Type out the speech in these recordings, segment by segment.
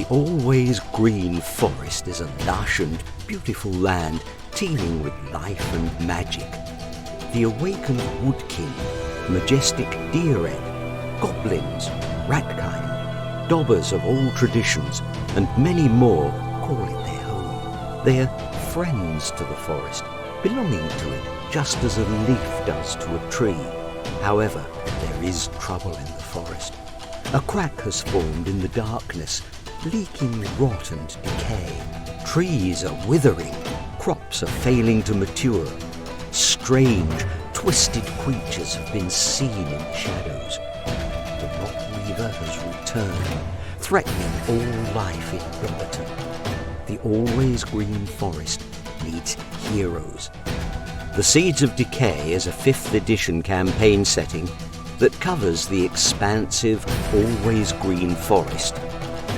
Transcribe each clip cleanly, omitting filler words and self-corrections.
The always green forest is a lush and beautiful land teeming with life and magic. The awakened wood king, majestic deer-ed, goblins, ratkind, daubers of all traditions, and many more call it their home. They are friends to the forest, belonging to it just as a leaf does to a tree. However, there is trouble in the forest. A crack has formed in the darkness, leaking rot and decay. Trees are withering, crops are failing to mature. Strange, twisted creatures have been seen in the shadows. The Rock Weaver has returned, threatening all life in Britain. The always green forest needs heroes. The Seeds of Decay is a 5th edition campaign setting that covers the expansive, always green forest.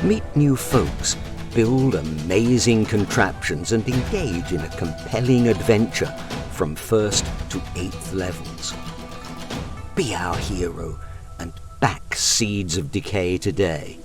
Meet new folks, build amazing contraptions, and engage in a compelling adventure from 1st to 8th levels. Be our hero and back Seeds of Decay today.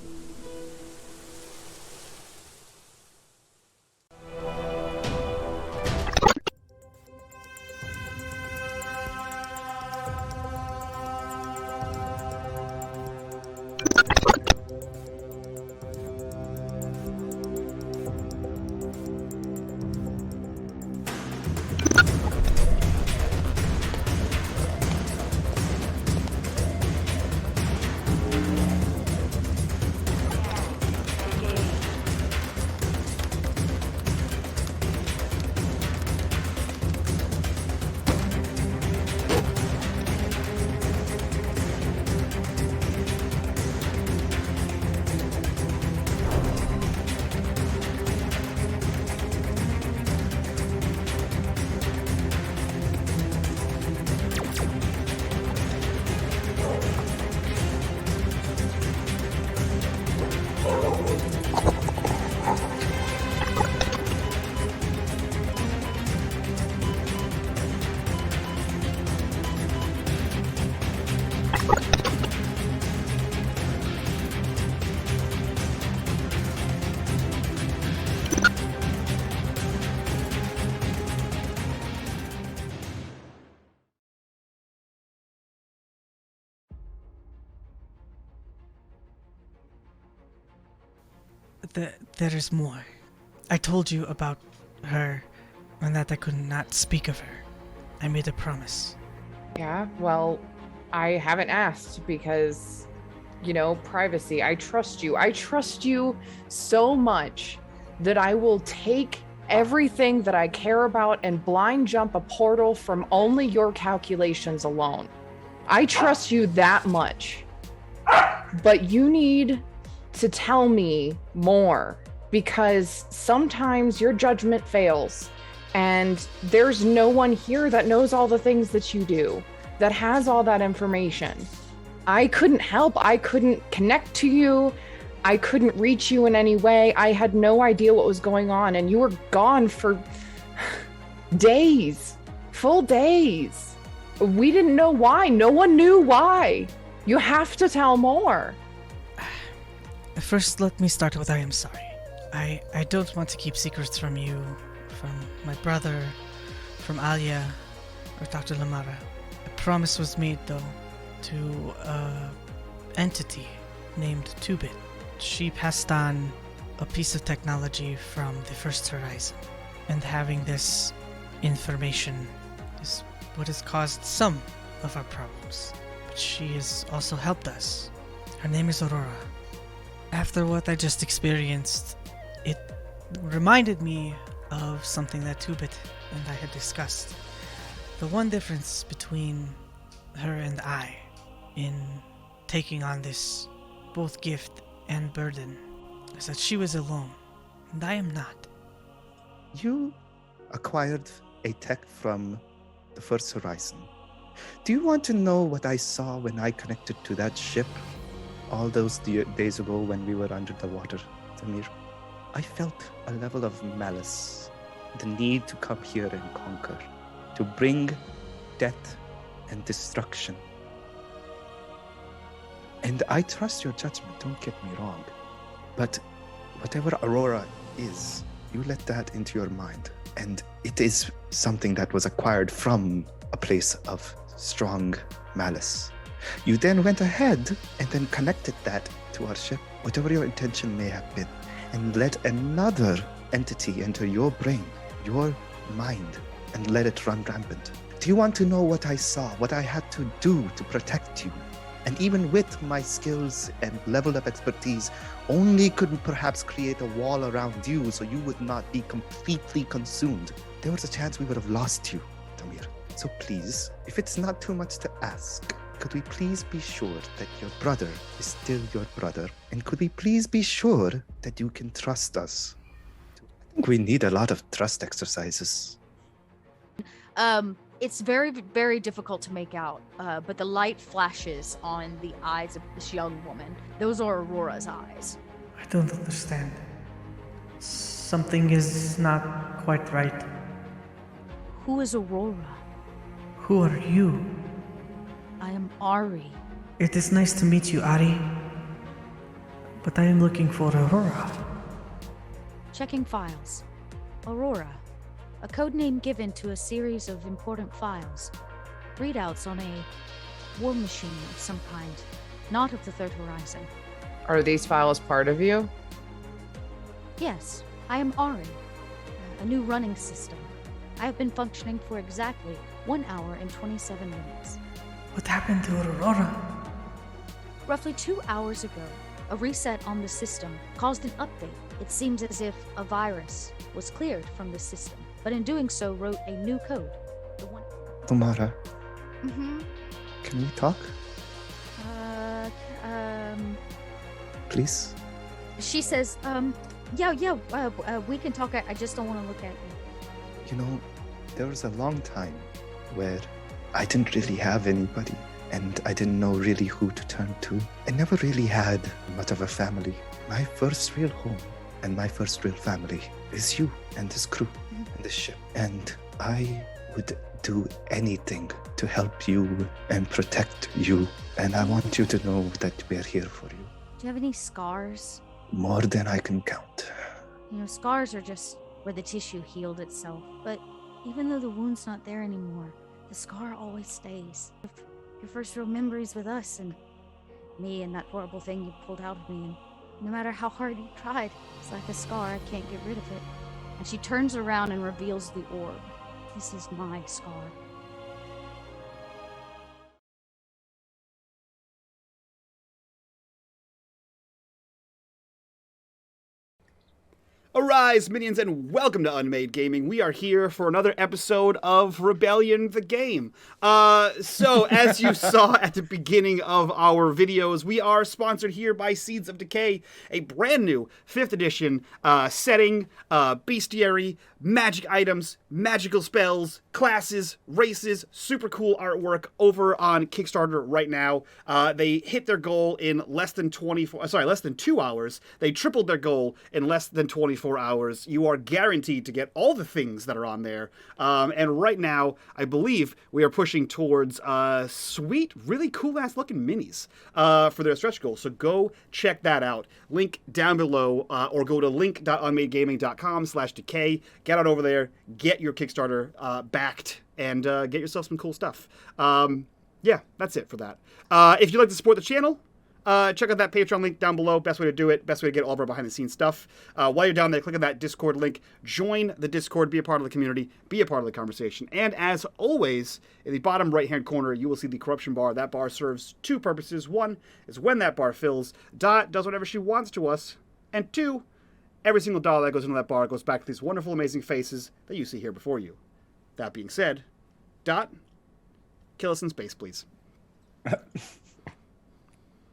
There is more. I told you about her and that I could not speak of her. I made a promise. Yeah, well, I haven't asked because, privacy. I trust you. I trust you so much that I will take everything that I care about and blind jump a portal from only your calculations alone. I trust you that much. But you need to tell me more, because sometimes your judgment fails and there's no one here that knows all the things that you do, that has all that information. I couldn't help. I couldn't connect to you. I couldn't reach you in any way. I had no idea what was going on, and you were gone for days, full days. We didn't know why. No one knew why. You have to tell more. First, let me start with I am sorry. I don't want to keep secrets from you, from my brother, from Alia, or Dr. Lamara. A promise was made, though, to an entity named Tubit. She passed on a piece of technology from the First Horizon, and having this information is what has caused some of our problems. But she has also helped us. Her name is Aurora. After what I just experienced, it reminded me of something that Tubit and I had discussed. The one difference between her and I in taking on this both gift and burden is that she was alone, and I am not. You acquired a tech from the First Horizon. Do you want to know what I saw when I connected to that ship all those days ago when we were under the water, Samir? I felt a level of malice, the need to come here and conquer, to bring death and destruction. And I trust your judgment, don't get me wrong. But whatever Aurora is, you let that into your mind. And it is something that was acquired from a place of strong malice. You then went ahead and then connected that to our ship, whatever your intention may have been, and let another entity enter your brain, your mind, and let it run rampant. Do you want to know what I saw, what I had to do to protect you? And even with my skills and level of expertise, only could perhaps create a wall around you so you would not be completely consumed. There was a chance we would have lost you, Tamir. So please, if it's not too much to ask, could we please be sure that your brother is still your brother? And could we please be sure that you can trust us? I think we need a lot of trust exercises. It's very, very difficult to make out, but the light flashes on the eyes of this young woman. Those are Aurora's eyes. I don't understand. Something is not quite right. Who is Aurora? Who are you? I am Ari. It is nice to meet you, Ari. But I am looking for Aurora. Checking files. Aurora. A code name given to a series of important files. Readouts on a war machine of some kind, not of the Third Horizon. Are these files part of you? Yes, I am Ari, a new running system. I have been functioning for exactly 1 hour and 27 minutes. What happened to Aurora? Roughly 2 hours ago, a reset on the system caused an update. It seems as if a virus was cleared from the system, but in doing so wrote a new code. The one. Uhara, Mm-hmm. can we talk, Uh, please? She says, we can talk. I just don't want to look at you. You know, there was a long time where I didn't really have anybody, and I didn't know really who to turn to. I never really had much of a family. My first real home and my first real family is you and this crew and this ship. And I would do anything to help you and protect you. And I want you to know that we're here for you. Do you have any scars? More than I can count. You know, scars are just where the tissue healed itself. But even though the wound's not there anymore, the scar always stays. Your first real memories with us and me and that horrible thing you pulled out of me. And no matter how hard you tried, it's like a scar. I can't get rid of it. And she turns around and reveals the orb. This is my scar. Arise, minions, and welcome to unMadeGaming. We are here for another episode of Rebellion the Game. So, as you saw at the beginning of our videos, we are sponsored here by Seeds of Decay, a brand new 5th edition setting, bestiary, magic items, magical spells, classes, races, super cool artwork over on Kickstarter right now. They hit their goal in less than 2 hours. They tripled their goal in less than 24 hours. You are guaranteed to get all the things that are on there. And right now, I believe we are pushing towards sweet, really cool ass looking minis for their stretch goal. So go check that out. Link down below, or go to link.unmadegaming.com/decay. Get on over there, get your Kickstarter backed, and get yourself some cool stuff. Yeah, that's it for that. If you'd like to support the channel, check out that Patreon link down below. Best way to do it. Best way to get all of our behind-the-scenes stuff. While you're down there, click on that Discord link. Join the Discord. Be a part of the community. Be a part of the conversation. And as always, in the bottom right-hand corner, you will see the corruption bar. That bar serves two purposes. One is when that bar fills, Dot does whatever she wants to us. And two, every single dollar that goes into that bar goes back to these wonderful, amazing faces that you see here before you. That being said, Dot, kill us in space, please.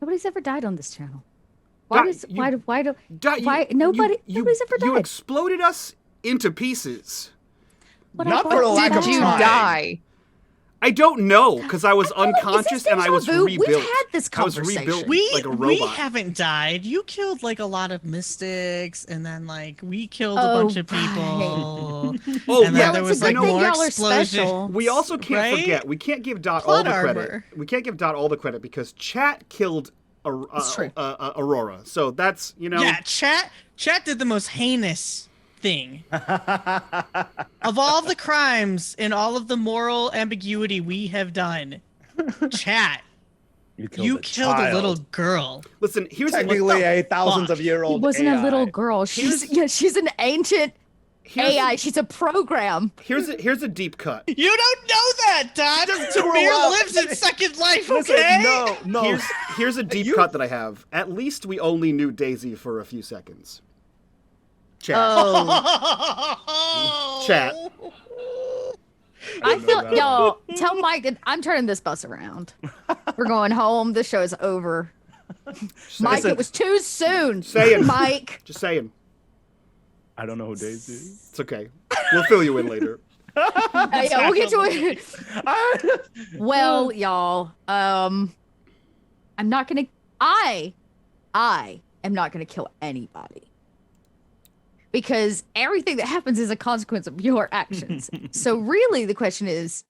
Nobody's ever died on this channel. Nobody's ever died. You exploded us into pieces. But Not for a lack Did of you trying. die? I don't know, because I was unconscious and I was deja vu? rebuilt. We've had this I was conversation. rebuilt We like a robot. we haven't died. You killed like a lot of mystics, and then like we killed a Oh, bunch of people. Oh, and yeah, then there it's was a like good thing more y'all are explosions. special. We also can't Right? forget, we can't give Dot Plot all the credit. armor. We can't give Dot all the credit because chat killed Aurora. So that's, you know. Yeah, chat did the most heinous thing. Of all the crimes and all of the moral ambiguity we have done, chat, you killed a little girl. Listen, here's technically a fuck? thousands of year old. It wasn't AI. a little girl. She's an ancient AI. She's a program. Here's a deep cut. You don't know that, Dad. Tamir lives in Second Life, okay? No. Here's a deep cut that I have. At least we only knew Daisy for a few seconds. Chat. Chat. I feel, y'all, tell Mike that I'm turning this bus around. We're going home. This show is over. Mike, Listen, it was too soon. saying. Mike. Just saying. I don't know who Daisy is. It's okay. We'll fill you in later. Yeah, we'll get to it. Well, y'all, I'm not gonna. I am not gonna kill anybody. Because everything that happens is a consequence of your actions. So really the question is,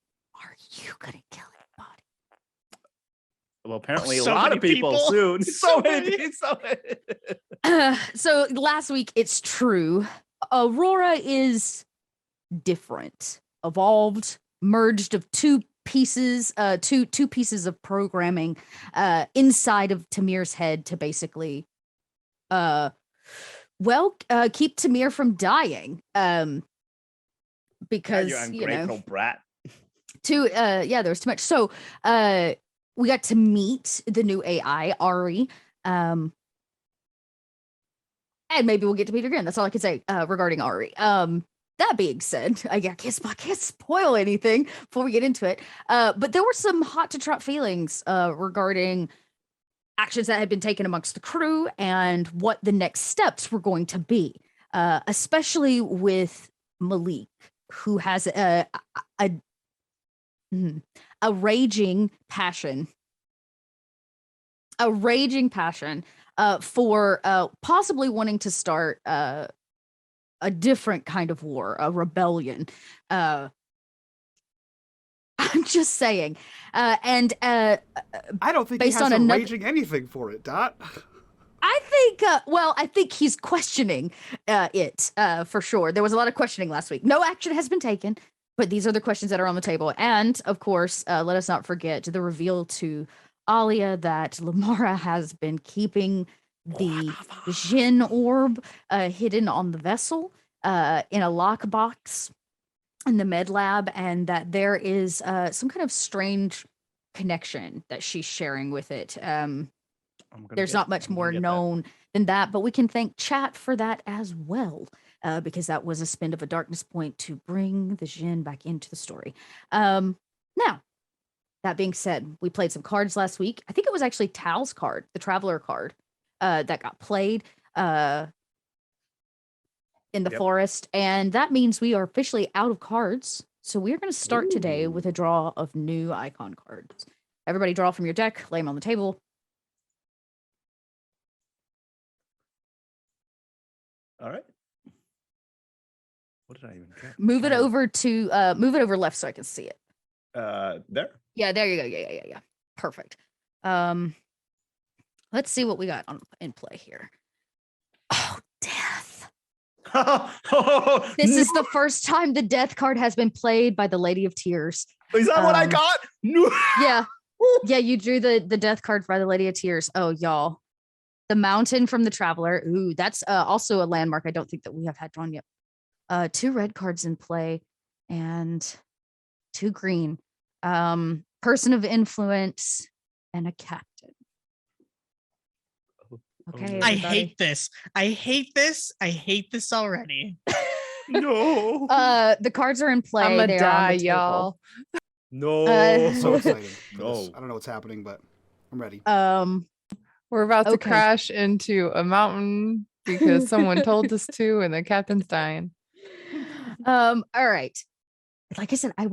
are you gonna kill anybody? Well, apparently So a lot many of people soon. So many. So last week, it's true. Aurora is different, evolved, merged of two pieces of programming inside of Tamir's head to basically keep Tamir from dying. Because you ungrateful brat. There was too much. So we got to meet the new AI, Ari. And maybe we'll get to meet her again. That's all I can say regarding Ari. That being said, I can't spoil anything before we get into it. But there were some hot to trot feelings regarding actions that had been taken amongst the crew and what the next steps were going to be, especially with Malik, who has a raging passion. A raging passion for possibly wanting to start a different kind of war, a rebellion. I'm just saying. I don't think based he has on raging anything for it, Dot. I think he's questioning it for sure. There was a lot of questioning last week. No action has been taken, but these are the questions that are on the table. And of course, let us not forget the reveal to Alia that Lamara has been keeping the Jinn orb hidden on the vessel in a lockbox in the med lab, and that there is some kind of strange connection that she's sharing with it. There's not much more known than that, but we can thank chat for that as well, because that was a spend of a darkness point to bring the Jinn back into the story. Now, that being said, we played some cards last week. I think it was actually Tal's card, the Traveler card, that got played in the forest, and that means we are officially out of cards. So we're going to start today with a draw of new icon cards. Everybody draw from your deck, lay them on the table. All right. What did I even get? Move it over left so I can see it. There. Yeah, there you go. Yeah. Perfect. Let's see what we got in play here. Oh, death. This is the first time the death card has been played by the Lady of Tears. Is that what I got? No. Yeah. Yeah, you drew the death card by the Lady of Tears. Oh, y'all. The Mountain from the Traveler. Ooh, that's also a landmark I don't think that we have had drawn yet. 2 red cards in play and 2 green. Person of influence and a captain. Okay. I hate this. I hate this already. No. The cards are in play. I'm gonna die, on the y'all. No. So excited. No. I don't know what's happening, but I'm ready. We're about to Okay. crash into a mountain because someone told us to, and the captain's dying. All right. Like I said, I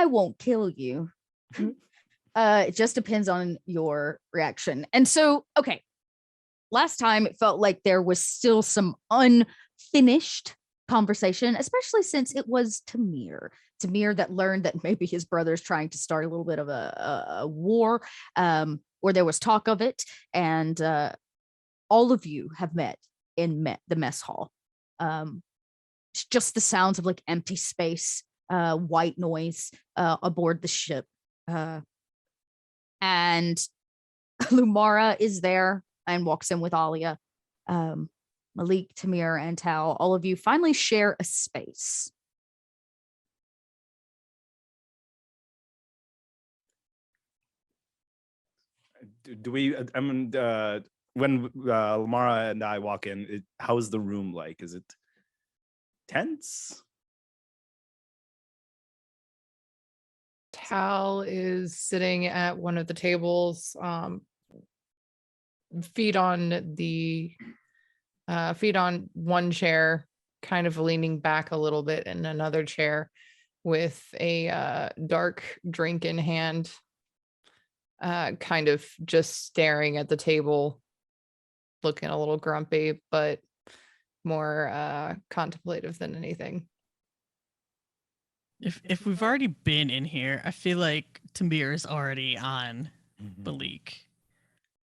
won't kill you. It just depends on your reaction. And so, okay. Last time it felt like there was still some unfinished conversation, especially since it was Tamir that learned that maybe his brother's trying to start a little bit of a war. or there was talk of it, and all of you have met in the mess hall. It's just the sounds of like empty space, white noise aboard the ship. And Lumara is there and walks in with Alia. Malik, Tamir, and Tal, all of you finally share a space. Do we? I mean, when Lamara and I walk in, how's the room like? Is it tense? Tal is sitting at one of the tables, feet on one chair, kind of leaning back a little bit in another chair with a dark drink in hand, kind of just staring at the table, looking a little grumpy, but more contemplative than anything. If we've already been in here, I feel like Tamir is already on Malik.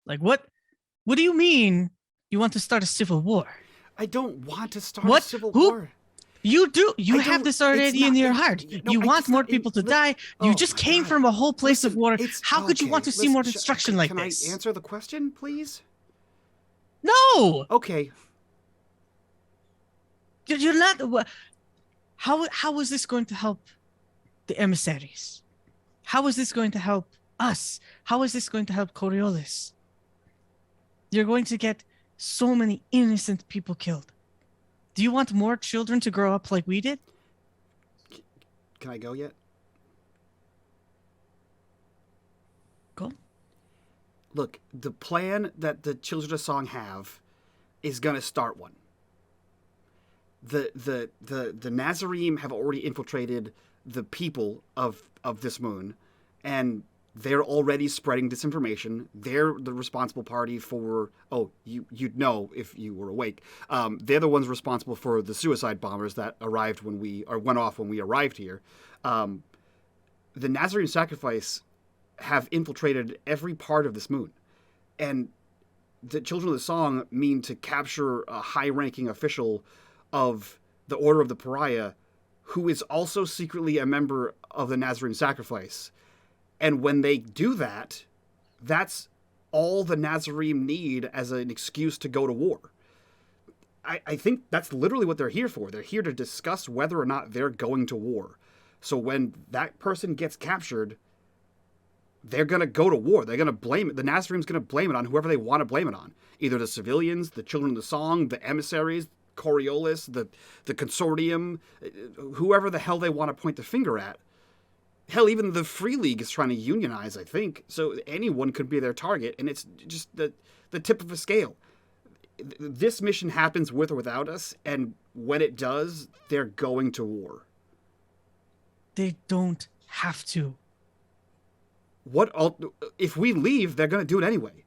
Like, what do you mean you want to start a civil war? I don't want to start a civil war. You do. You have this already in your heart. You want more people to die. You just came from a whole place of war. How could you want to see more destruction like this? Can I answer the question, please? No! Okay. You're not... How is this going to help the emissaries? How is this going to help us? How is this going to help Coriolis? You're going to get so many innocent people killed. Do you want more children to grow up like we did? Can I go yet? Go. Look, the plan that the Children of Song have is going to start one. The Nazarene have already infiltrated the people of this moon, and they're already spreading disinformation. They're the responsible party for, you'd know if you were awake. They're the ones responsible for the suicide bombers that went off when we arrived here. The Nazarene sacrifice have infiltrated every part of this moon, and the Children of the Song mean to capture a high-ranking official of the Order of the Pariah, who is also secretly a member of the Nazarene sacrifice. And when they do that, that's all the Nazarene need as an excuse to go to war. I think that's literally what they're here for. They're here to discuss whether or not they're going to war. So when that person gets captured, they're going to go to war. They're going to blame it. The Nazarene's going to blame it on whoever they want to blame it on. Either the civilians, the Children of the Song, the emissaries, Coriolis, the Consortium, whoever the hell they want to point the finger at. Hell, even the Free League is trying to unionize, I think. So anyone could be their target, and it's just the tip of a scale. This mission happens with or without us, and when it does, they're going to war. They don't have to. If we leave, they're going to do it anyway.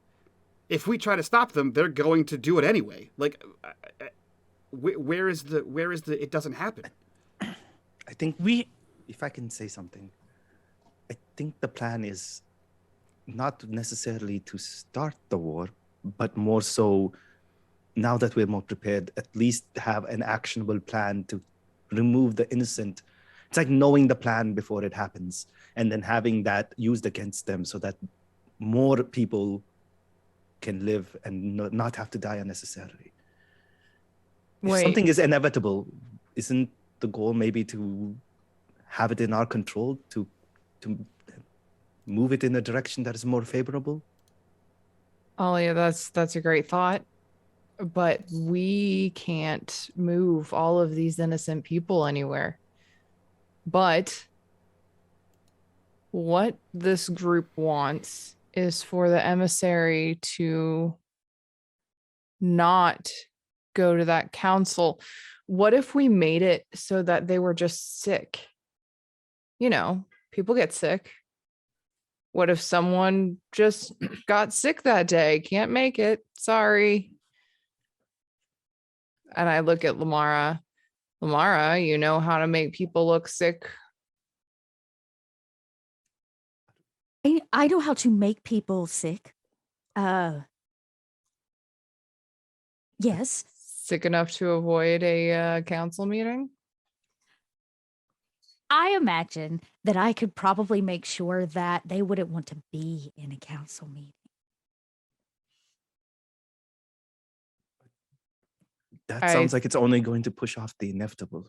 If we try to stop them, they're going to do it anyway. Like, where is the it doesn't happen? I think if I can say something, I think the plan is not necessarily to start the war, but more so, now that we're more prepared, at least have an actionable plan to remove the innocent. It's like knowing the plan before it happens and then having that used against them so that more people can live and not have to die unnecessarily. If something is inevitable, isn't the goal maybe to have it in our control, to move it in a direction that is more favorable? Alia, that's a great thought, but we can't move all of these innocent people anywhere. But what this group wants is for the emissary to not go to that council. What if we made it so that they were just sick? You know, people get sick. What if someone just got sick that day? Can't make it. Sorry. And I look at Lamara. Lamara, you know how to make people look sick. I know how to make people sick, Yes. Sick enough to avoid a council meeting? I imagine that I could probably make sure that they wouldn't want to be in a council meeting. That sounds like it's only going to push off the inevitable.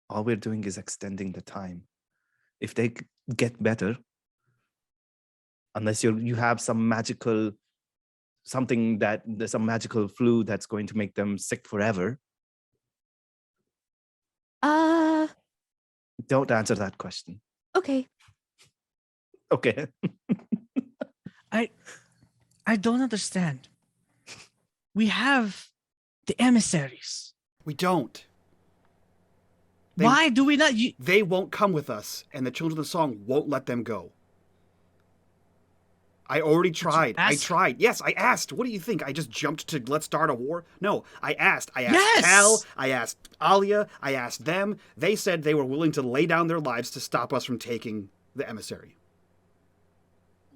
All we're doing is extending the time. If they get better, unless you have some magical something that there's some magical flu that's going to make them sick forever. Don't answer that question. Okay. Okay. I don't understand. We have the emissaries. We don't. Why do we not? They won't come with us, and the Children of the Song won't let them go. I already tried. I tried. Yes, I asked. What do you think? I just jumped to let's start a war? No, I asked. I asked Cal. I asked Alia. I asked them. They said they were willing to lay down their lives to stop us from taking the emissary.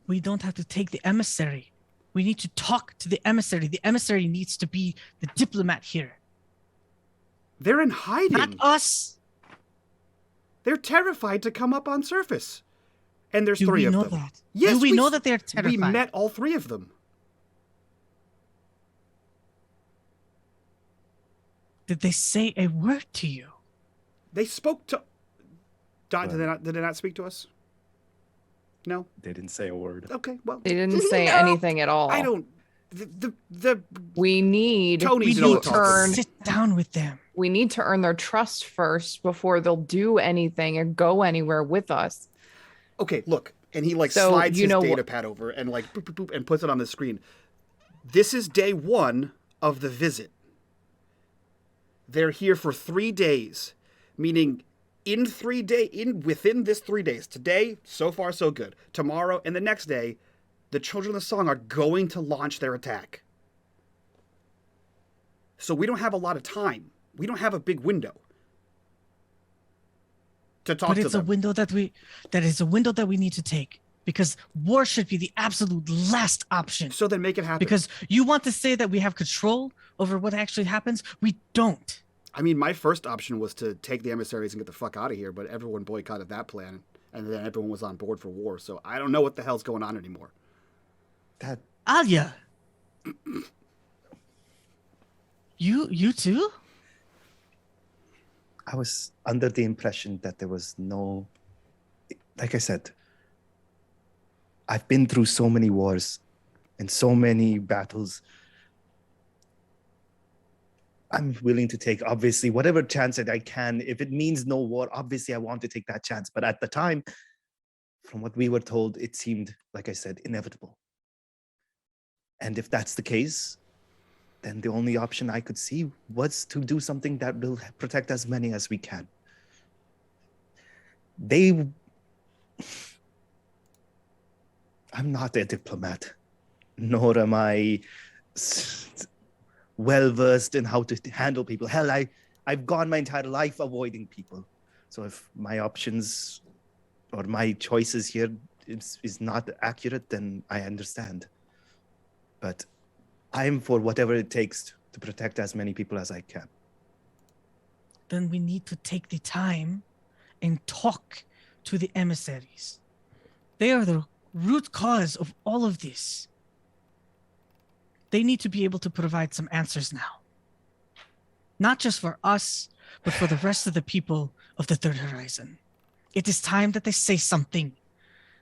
We don't have to take the emissary. We need to talk to the emissary. The emissary needs to be the diplomat here. They're in hiding. Not us. They're terrified to come up on surface. And there's three of them. Do we know that? Yes, do we know that they're terrified? We met all three of them. Did they say a word to you? They spoke to... Did they not speak to us? No? They didn't say a word. Okay, well... They didn't say anything at all. I don't... We need to sit down with them. We need to earn their trust first before they'll do anything or go anywhere with us. Okay, look, and he slides his data pad over and boop, boop, boop, and puts it on the screen. This is day 1 of the visit. They're here for 3 days, meaning within this 3 days. Today, so far so good. Tomorrow and the next day, the Children of the Song are going to launch their attack. So we don't have a lot of time. We don't have a big window to talk to them. But it's a window that we need to take, because war should be the absolute last option. So then make it happen. Because you want to say that we have control over what actually happens. We don't. I mean, my first option was to take the emissaries and get the fuck out of here, but everyone boycotted that plan, and then everyone was on board for war. So I don't know what the hell's going on anymore. Alia. You too? I was under the impression that there was no, like I said, I've been through so many wars and so many battles. I'm willing to take, obviously, whatever chance that I can. If it means no war, obviously I want to take that chance. But at the time, from what we were told, it seemed, like I said, inevitable. And if that's the case, then the only option I could see was to do something that will protect as many as we can. I'm not a diplomat, nor am I well-versed in how to handle people. Hell, I've gone my entire life avoiding people. So if my options or my choices here is not accurate, then I understand. But I'm for whatever it takes to protect as many people as I can. Then we need to take the time and talk to the emissaries. They are the root cause of all of this. They need to be able to provide some answers now. Not just for us, but for the rest of the people of the Third Horizon. It is time that they say something.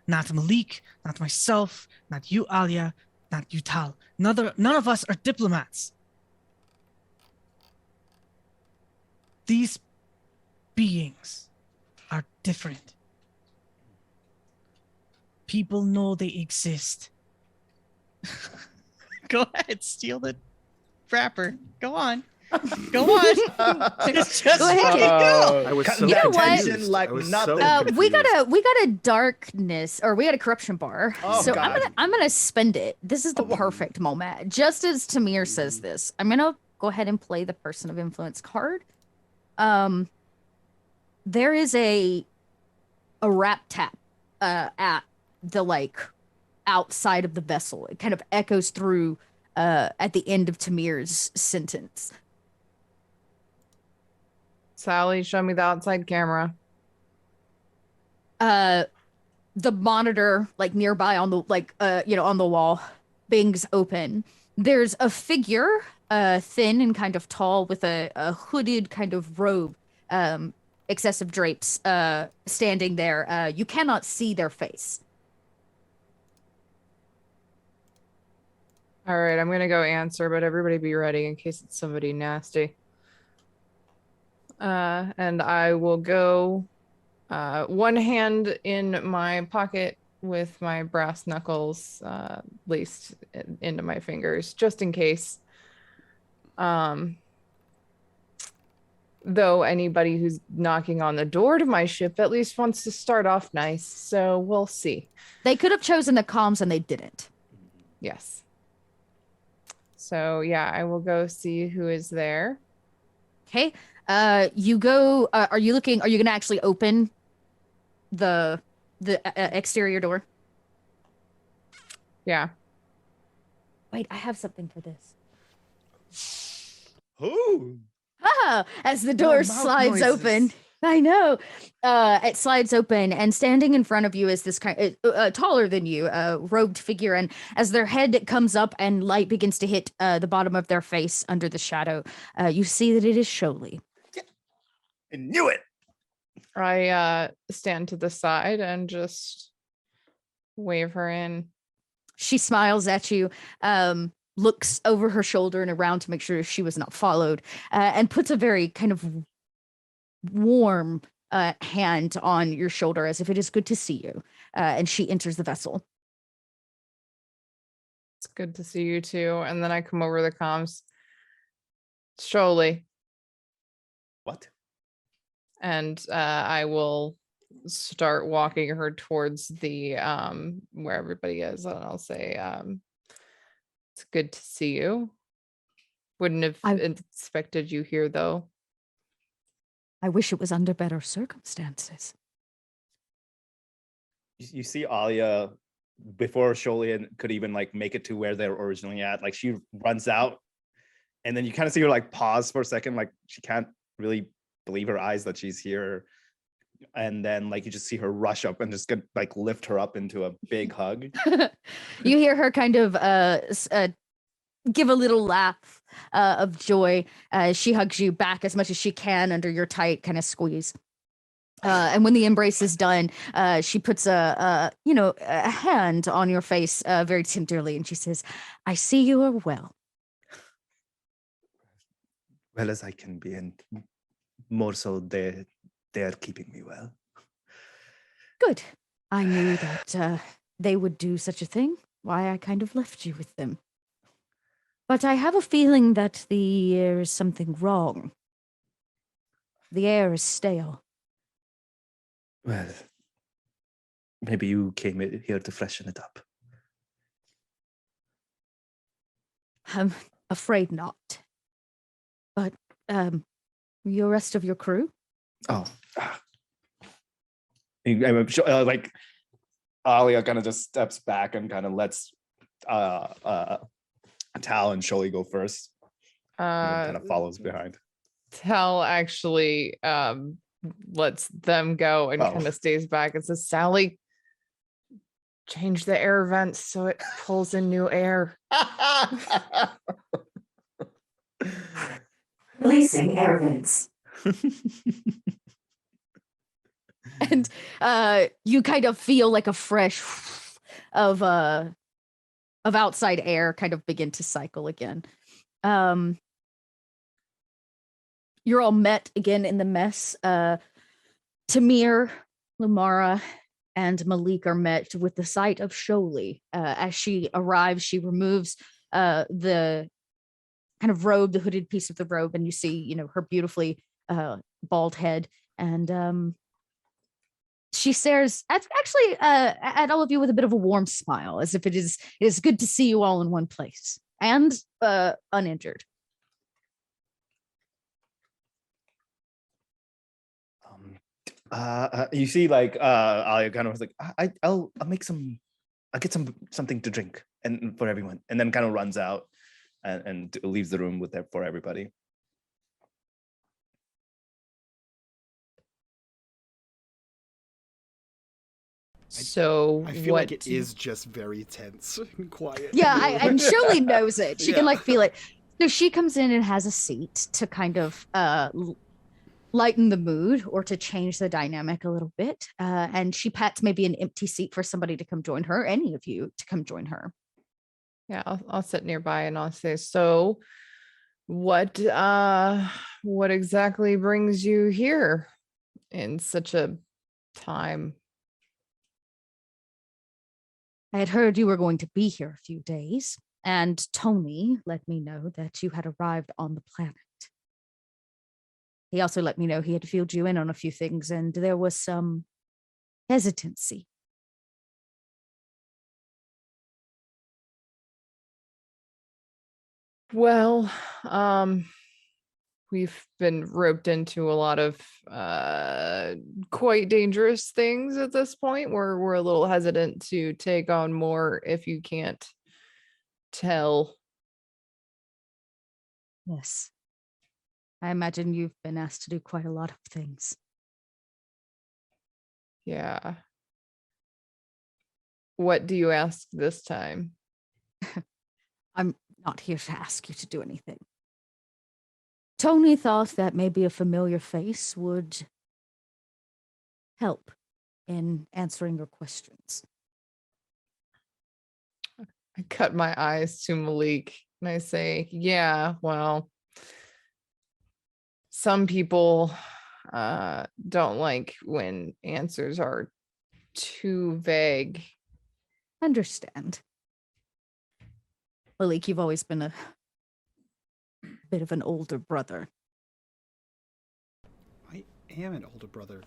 Not Malik, not myself, not you, Alia, not you, Tal. None of us are diplomats. These beings are different. People know they exist. Go ahead, steal the wrapper. Go on. Go on. Just Go ahead. I was so You know what? confused. Like I was nothing. so we confused. got a darkness, or we got a corruption bar. Oh, so God. I'm gonna spend it. This is the perfect moment. Just as Tamir says this, I'm gonna go ahead and play the person of influence card. There is a rap tap at the outside of the vessel. It kind of echoes through at the end of Tamir's sentence. Sally, show me the outside camera. The monitor, like nearby on the on the wall, bings open. There's a figure, thin and kind of tall, with a hooded kind of robe, excessive drapes, standing there. You cannot see their face. All right, I'm gonna go answer, but everybody be ready in case it's somebody nasty. And I will go one hand in my pocket with my brass knuckles laced into my fingers, just in case. Though anybody who's knocking on the door to my ship at least wants to start off nice, so we'll see. They could have chosen the comms and they didn't. Yes. So yeah, I will go see who is there. Okay. You go. Are you gonna actually open the exterior door? Yeah. Wait, I have something for this. Ooh. Ah, as the door slides open. I know. It slides open, and standing in front of you is this kind taller than you, robed figure. And as their head comes up and light begins to hit the bottom of their face under the shadow, you see that it is Sholey. Yeah. I knew it. I stand to the side and just wave her in. She smiles at you, looks over her shoulder and around to make sure she was not followed, and puts a very kind of warm hand on your shoulder as if it is good to see you. And she enters the vessel. It's good to see you too. And then I come over the comms. Sholey. What? And I will start walking her towards the where everybody is, and I'll say, it's good to see you. Wouldn't have expected you here though. I wish it was under better circumstances. You see Alia before Sholian could even like make it to where they're originally at. Like she runs out, and then you kind of see her like pause for a second, like she can't really believe her eyes that she's here. And then like you just see her rush up and just get, like lift her up into a big hug. You hear her kind of give a little laugh of joy as she hugs you back as much as she can under your tight kind of squeeze. And when the embrace is done, she puts a hand on your face very tenderly, and she says, "I see you are well." Well as I can be, and more so they are keeping me well. Good. I knew that they would do such a thing. Why I kind of left you with them. But I have a feeling that there is something wrong. The air is stale. Well, maybe you came here to freshen it up. I'm afraid not. But, your rest of your crew? Oh. I'm sure, like, Alia kind of just steps back and kind of lets Tal and Sholey go first. And then kind of follows behind. Tal actually lets them go and kind of stays back and says, "Sally, change the air vents so it pulls in new air." Releasing air vents. And you kind of feel like a fresh of outside air kind of begin to cycle again. You're all met again in the mess. Tamir, Lumara, and Malik are met with the sight of Sholey. As she arrives, she removes the kind of robe, the hooded piece of the robe, and you see, her beautifully bald head. And she stares at all of you with a bit of a warm smile, as if it is good to see you all in one place and uninjured. You see, like, Alia kind of was like, I'll make some I'll get something to drink and for everyone, and then kind of runs out and leaves the room with that for everybody. So I feel what? like it is just very tense and quiet. Yeah, and Shirley knows it. She can Yeah. like feel it. So she comes in and has a seat to kind of lighten the mood or to change the dynamic a little bit. And she pats maybe an empty seat for somebody to come join her, any of you to come join her. Yeah, I'll sit nearby and I'll say, so what exactly brings you here in such a time? I had heard you were going to be here a few days, and Tony let me know that you had arrived on the planet. He also let me know he had filled you in on a few things, and there was some hesitancy. Well, we've been roped into a lot of quite dangerous things at this point. We're a little hesitant to take on more if you can't tell. Yes. I imagine you've been asked to do quite a lot of things. Yeah. What do you ask this time? I'm not here to ask you to do anything. Tony thought that maybe a familiar face would help in answering your questions. I cut my eyes to Malik and I say, yeah, well, some people don't like when answers are too vague. Understand. Malik, you've always been a bit of an older brother. I am an older brother.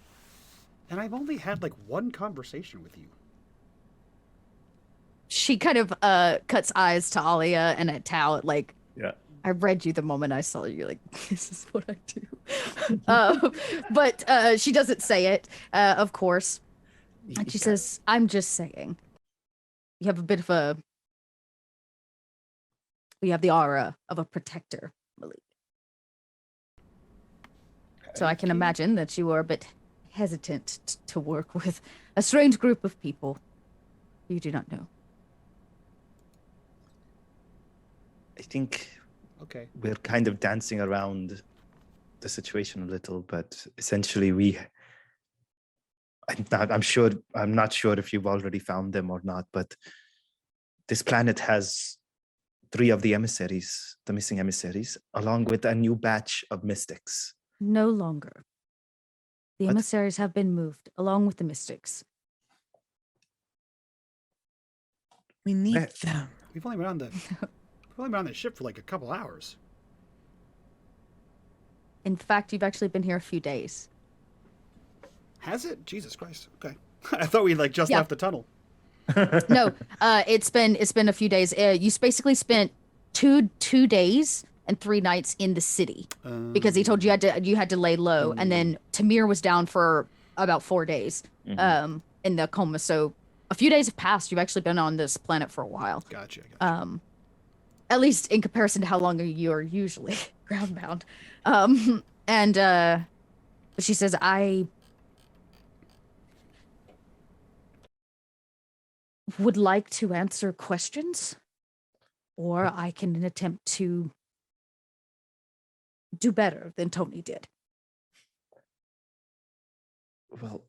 And I've only had like one conversation with you. She kind of cuts eyes to Alia and at Tao, like, Yeah. I read you the moment I saw you, like, this is what I do. But she doesn't say it, of course. And she says, I'm just saying. You have a bit of you have the aura of a protector, Malik. So I can imagine that you are a bit hesitant to work with a strange group of people you do not know. I think Okay. we're kind of dancing around the situation a little, but essentially I'm not sure if you've already found them or not, but this planet has 3 of the emissaries, the missing emissaries, along with a new batch of mystics. No longer. The What? emissaries have been moved, along with the mystics. We need Where- them. We've only been on the ship for like a couple hours. In fact, you've actually been here a few days. Has it? Jesus Christ. Okay. I thought we like just Yeah. left the tunnel. No, it's been a few days. You basically spent two days and 3 nights in the city because he told you you had to lay low, and then Tamir was down for about 4 days in the coma. So a few days have passed. You've actually been on this planet for a while. Gotcha. At least in comparison to how long you are usually groundbound. And she says, I would like to answer questions, or I can attempt to do better than Tony did. Well,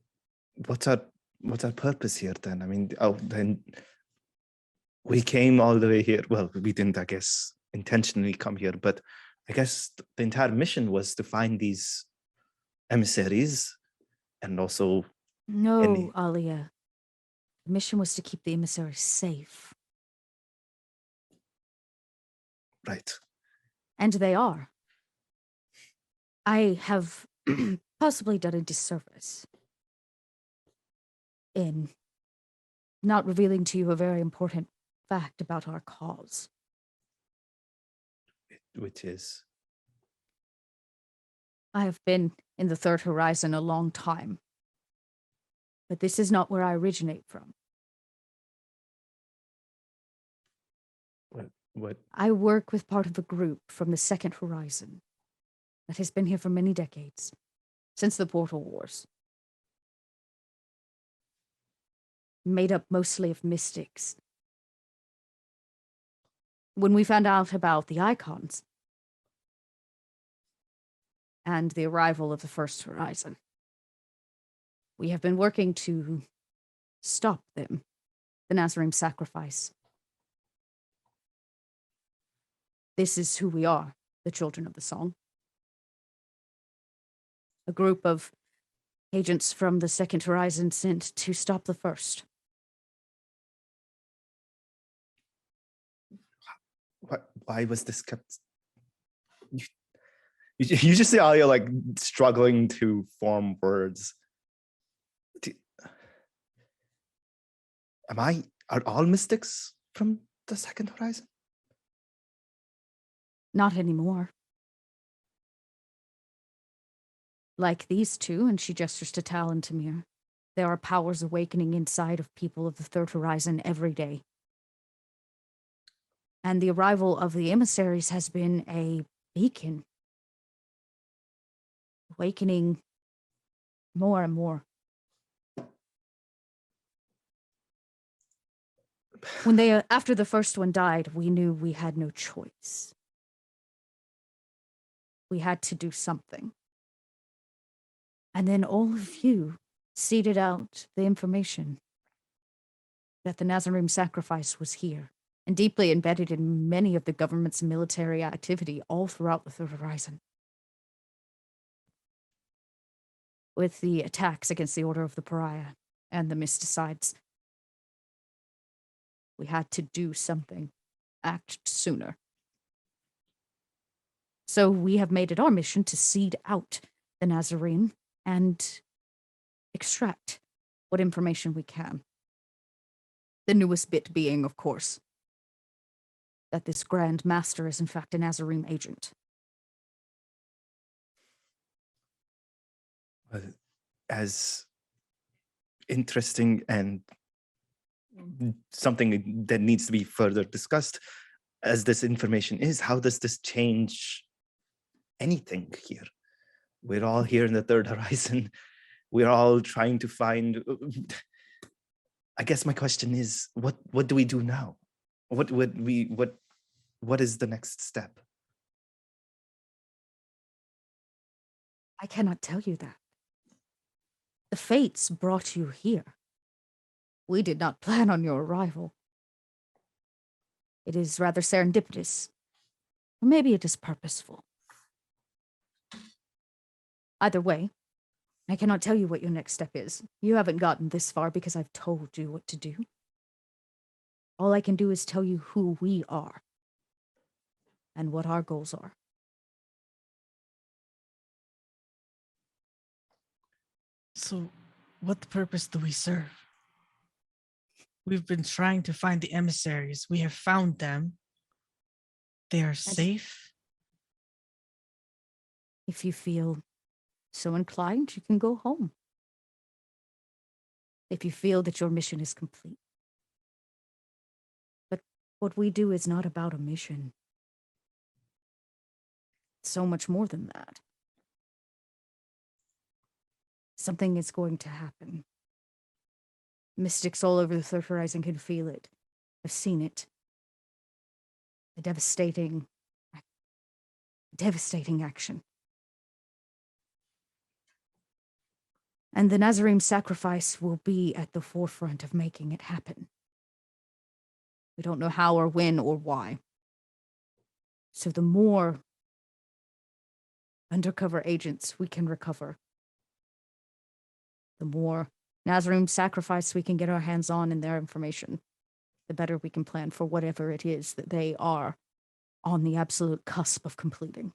what's our purpose here then? I mean, then we came all the way here. Well, we didn't, I guess, intentionally come here, but I guess the entire mission was to find these emissaries and also No, Alia. The mission was to keep the emissaries safe. right. And they are. I have possibly done a disservice in not revealing to you a very important fact about our cause. Which is I have been in the Third Horizon a long time, but this is not where I originate from. What? I work with part of a group from the Second Horizon that has been here for many decades, since the Portal Wars. Made up mostly of mystics. When we found out about the icons and the arrival of the First Horizon, we have been working to stop them, the Nazarene sacrifice. This is who we are, the Children of the Song. A group of agents from the Second Horizon sent to stop the First. Why was this kept? You just see Alia like struggling to form words. Are all mystics from the Second Horizon? Not anymore. Like these two, and she gestures to Tal and Tamir, there are powers awakening inside of people of the Third Horizon every day. And the arrival of the emissaries has been a beacon, awakening more and more. When they, after the first one died, we knew we had no choice. We had to do something. And then all of you seeded out the information that the Nazarene sacrifice was here and deeply embedded in many of the government's military activity all throughout the Third Horizon. With the attacks against the Order of the Pariah and the Mysticides, we had to do something, act sooner. So we have made it our mission to seed out the Nazarene and extract what information we can. The newest bit being, of course, that this Grand Master is in fact a Nazarene agent. As interesting and something that needs to be further discussed as this information is, how does this change anything here? We're all here in the Third Horizon. We're all trying to find. I guess my question is, what do we do now? What is the next step? I cannot tell you that. The fates brought you here. We did not plan on your arrival. It is rather serendipitous. Or maybe it is purposeful. Either way, I cannot tell you what your next step is. You haven't gotten this far because I've told you what to do. All I can do is tell you who we are and what our goals are. So, what purpose do we serve? We've been trying to find the emissaries. We have found them. They are safe. If you feel so inclined, you can go home. If you feel that your mission is complete. But what we do is not about a mission. It's so much more than that. Something is going to happen. Mystics all over the Third Horizon can feel it. I've seen it. A devastating action. And the Nazarene sacrifice will be at the forefront of making it happen. We don't know how or when or why. So the more undercover agents we can recover, the more Nazarene sacrifice we can get our hands on in their information, the better we can plan for whatever it is that they are on the absolute cusp of completing.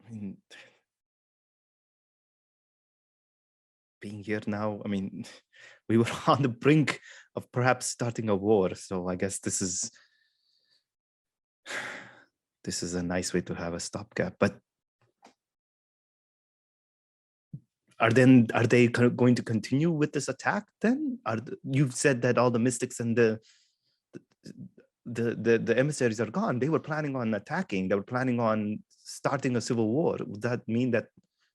I mean, being here now, I mean, we were on the brink of perhaps starting a war, so I guess this is a nice way to have a stopgap. But Are they going to continue with this attack then? You've said that all the mystics and the emissaries are gone. They were planning on attacking. They were planning on starting a civil war. Would that mean that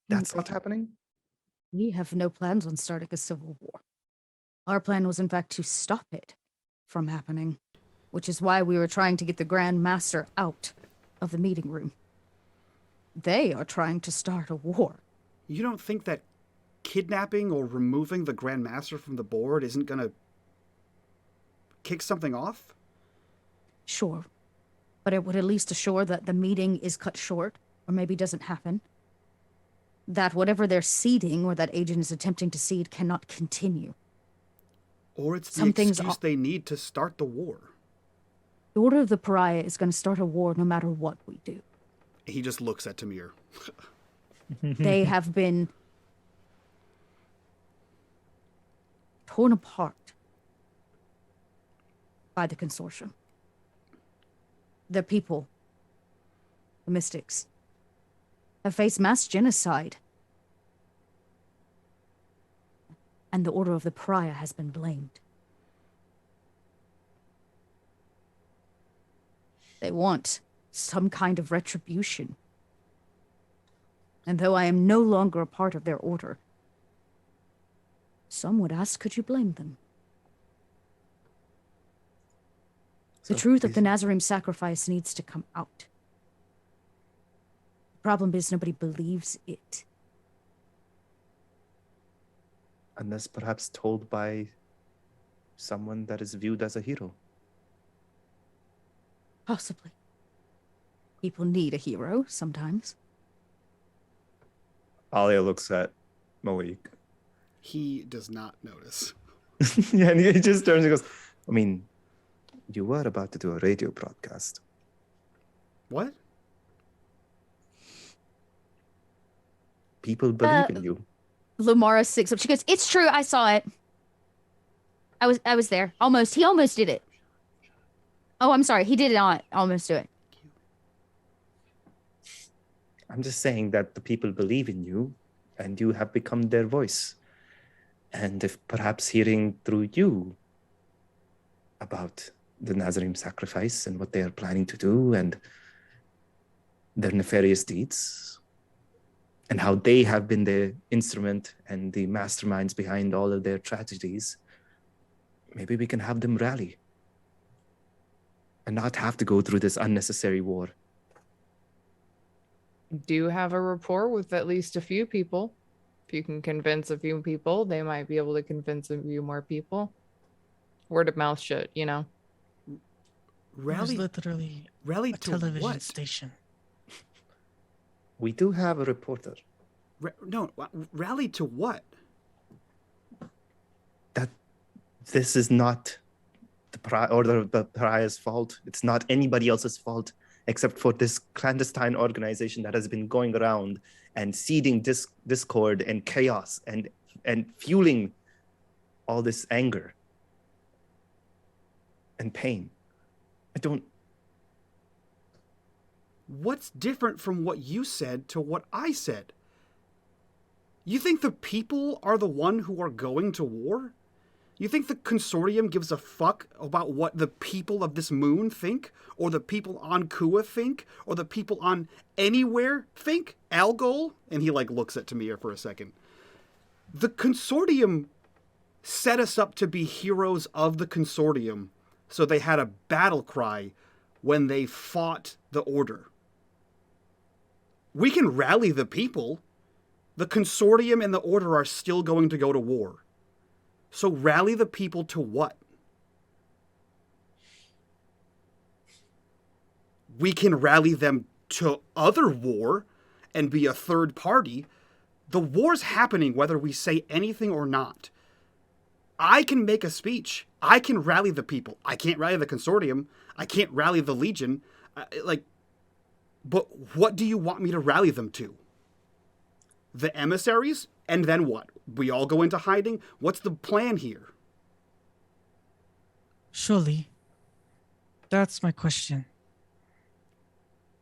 that's not happening? We have no plans on starting a civil war. Our plan was, in fact, to stop it from happening, which is why we were trying to get the Grand Master out of the meeting room. They are trying to start a war. You don't think that kidnapping or removing the Grand Master from the board isn't going to kick something off? Sure. But it would at least assure that the meeting is cut short, or maybe doesn't happen. That whatever they're seeding, or that agent is attempting to seed, cannot continue. Or it's the excuse they need to start the war. The Order of the Pariah is going to start a war no matter what we do. He just looks at Tamir. They have been torn apart by the Consortium. The people, the mystics, have faced mass genocide. And the Order of the Pariah has been blamed. They want some kind of retribution. And though I am no longer a part of their order, some would ask, could you blame them? The truth of the Nazarene sacrifice needs to come out. The problem is nobody believes it. Unless perhaps told by someone that is viewed as a hero. Possibly. People need a hero sometimes. Alia looks at Malik. He does not notice. Yeah, and he just turns and goes, I mean, you were about to do a radio broadcast. What? People believe in you. Lamara sits up. She goes, "It's true. I saw it. I was there. Almost. He almost did it. Oh, I'm sorry. He did not almost do it. I'm just saying that the people believe in you and you have become their voice. And if perhaps hearing through you about the Nazarene sacrifice and what they are planning to do and their nefarious deeds and how they have been the instrument and the masterminds behind all of their tragedies, maybe we can have them rally and not have to go through this unnecessary war. Do have a rapport with at least a few people. If you can convince a few people, they might be able to convince a few more people. Word of mouth shit, you know. There's literally rally a to television what? station. We do have a reporter. Rally to what? That this is not the Order of the Pariah's fault. It's not anybody else's fault except for this clandestine organization that has been going around and seeding discord and chaos and fueling all this anger and pain. What's different from what you said to what I said? You think the people are the one who are going to war? You think the Consortium gives a fuck about what the people of this moon think? Or the people on Kua think? Or the people on anywhere think? Algol? And he looks at Tamir for a second. The Consortium set us up to be heroes of the Consortium, so they had a battle cry when they fought the Order. We can rally the people. The Consortium and the Order are still going to go to war. So rally the people to what? We can rally them to other war and be a third party. The war's happening whether we say anything or not. I can make a speech. I can rally the people. I can't rally the Consortium. I can't rally the Legion. But what do you want me to rally them to? The emissaries? And then what? We all go into hiding? What's the plan here? Surely, that's my question.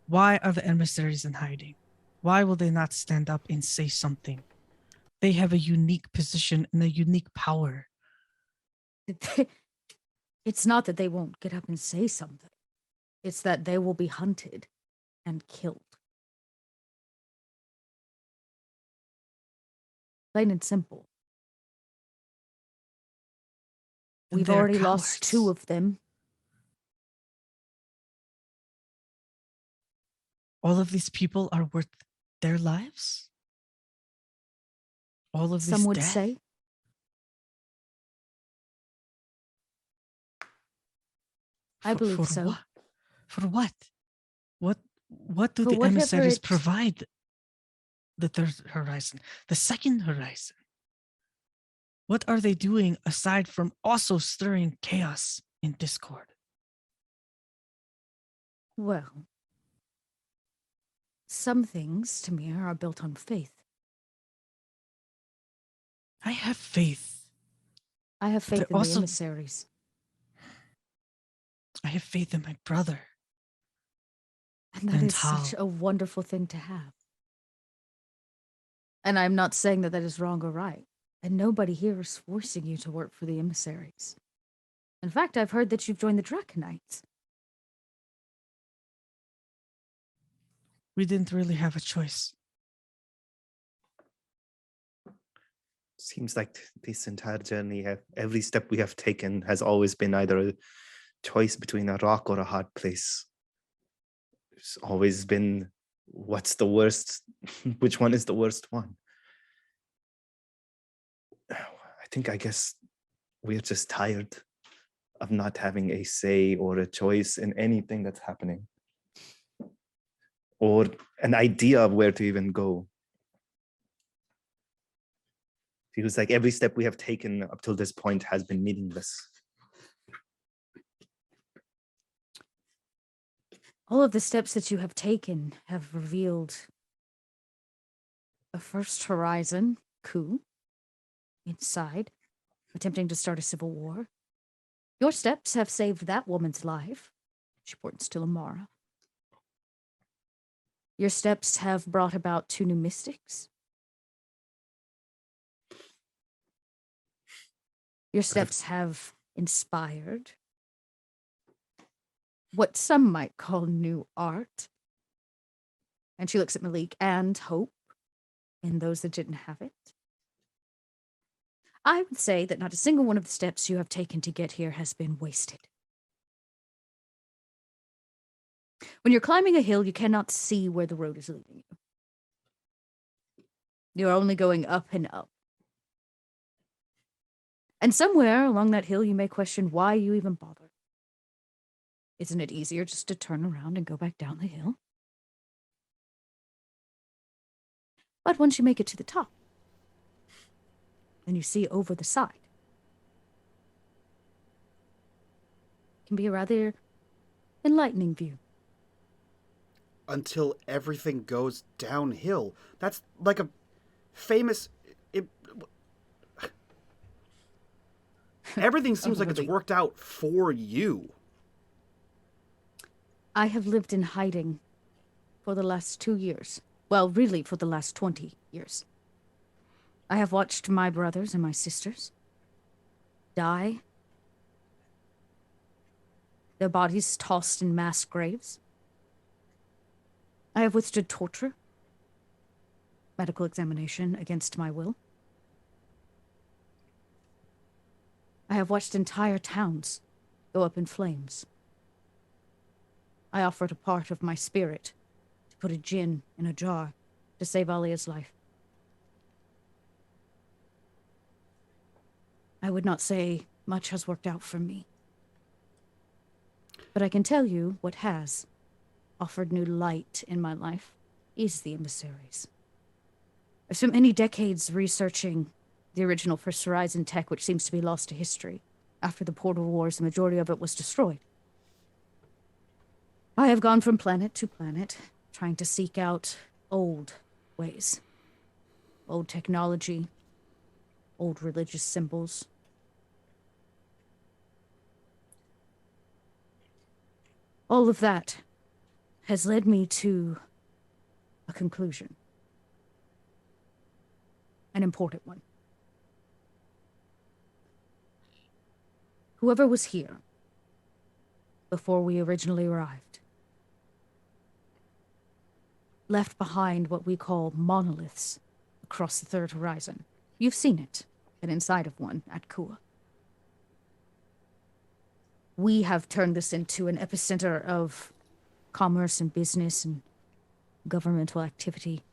Why are the emissaries in hiding? Why will they not stand up and say something? They have a unique position and a unique power. It's not that they won't get up and say something. It's that they will be hunted and killed. Plain and simple. And We've they're already lost cowards. 2 of them. All of these people are worth their lives? All of Some this would death? say. I believe for so. What? For what? What do For the whatever emissaries it- provide the third horizon, the second horizon? What are they doing aside from also stirring chaos and discord? Well, some things, Tamir, are built on faith. I have faith. I have But faith in also- the emissaries. I have faith in my brother. And that And is such how? a wonderful thing to have. And I'm not saying that that is wrong or right. And nobody here is forcing you to work for the emissaries. In fact, I've heard that you've joined the Draconites. We didn't really have a choice. Seems like this entire journey, every step we have taken has always been either a choice between a rock or a hard place. It's always been, what's the worst? Which one is the worst one? I guess we're just tired of not having a say or a choice in anything that's happening, or an idea of where to even go. Feels like every step we have taken up till this point has been meaningless. All of the steps that you have taken have revealed a first horizon coup inside, attempting to start a civil war. Your steps have saved that woman's life. She points to Lamara. Your steps have brought about 2 new mystics. Your steps have inspired what some might call new art. And she looks at Malik, and hope in those that didn't have it. I would say that not a single one of the steps you have taken to get here has been wasted. When you're climbing a hill, you cannot see where the road is leading you. You're only going up and up. And somewhere along that hill, you may question why you even bother. Isn't it easier just to turn around and go back down the hill? But once you make it to the top, and you see over the side, it can be a rather enlightening view. Until everything goes downhill. That's like a famous... Everything seems like it's Really? worked out for you. I have lived in hiding for the last 2 years. Well, really, for the last 20 years. I have watched my brothers and my sisters die, their bodies tossed in mass graves. I have withstood torture, medical examination against my will. I have watched entire towns go up in flames. I offered a part of my spirit to put a djinn in a jar to save Alia's life. I would not say much has worked out for me. But I can tell you what has offered new light in my life is the emissaries. I've spent many decades researching the original First Horizon tech, which seems to be lost to history. After the Portal Wars, the majority of it was destroyed. I have gone from planet to planet, trying to seek out old ways. Old technology, old religious symbols. All of that has led me to a conclusion. an important one. Whoever was here before we originally arrived left behind what we call monoliths across the third horizon. You've seen it, been inside of one at Kua. We have turned this into an epicenter of commerce and business and governmental activity.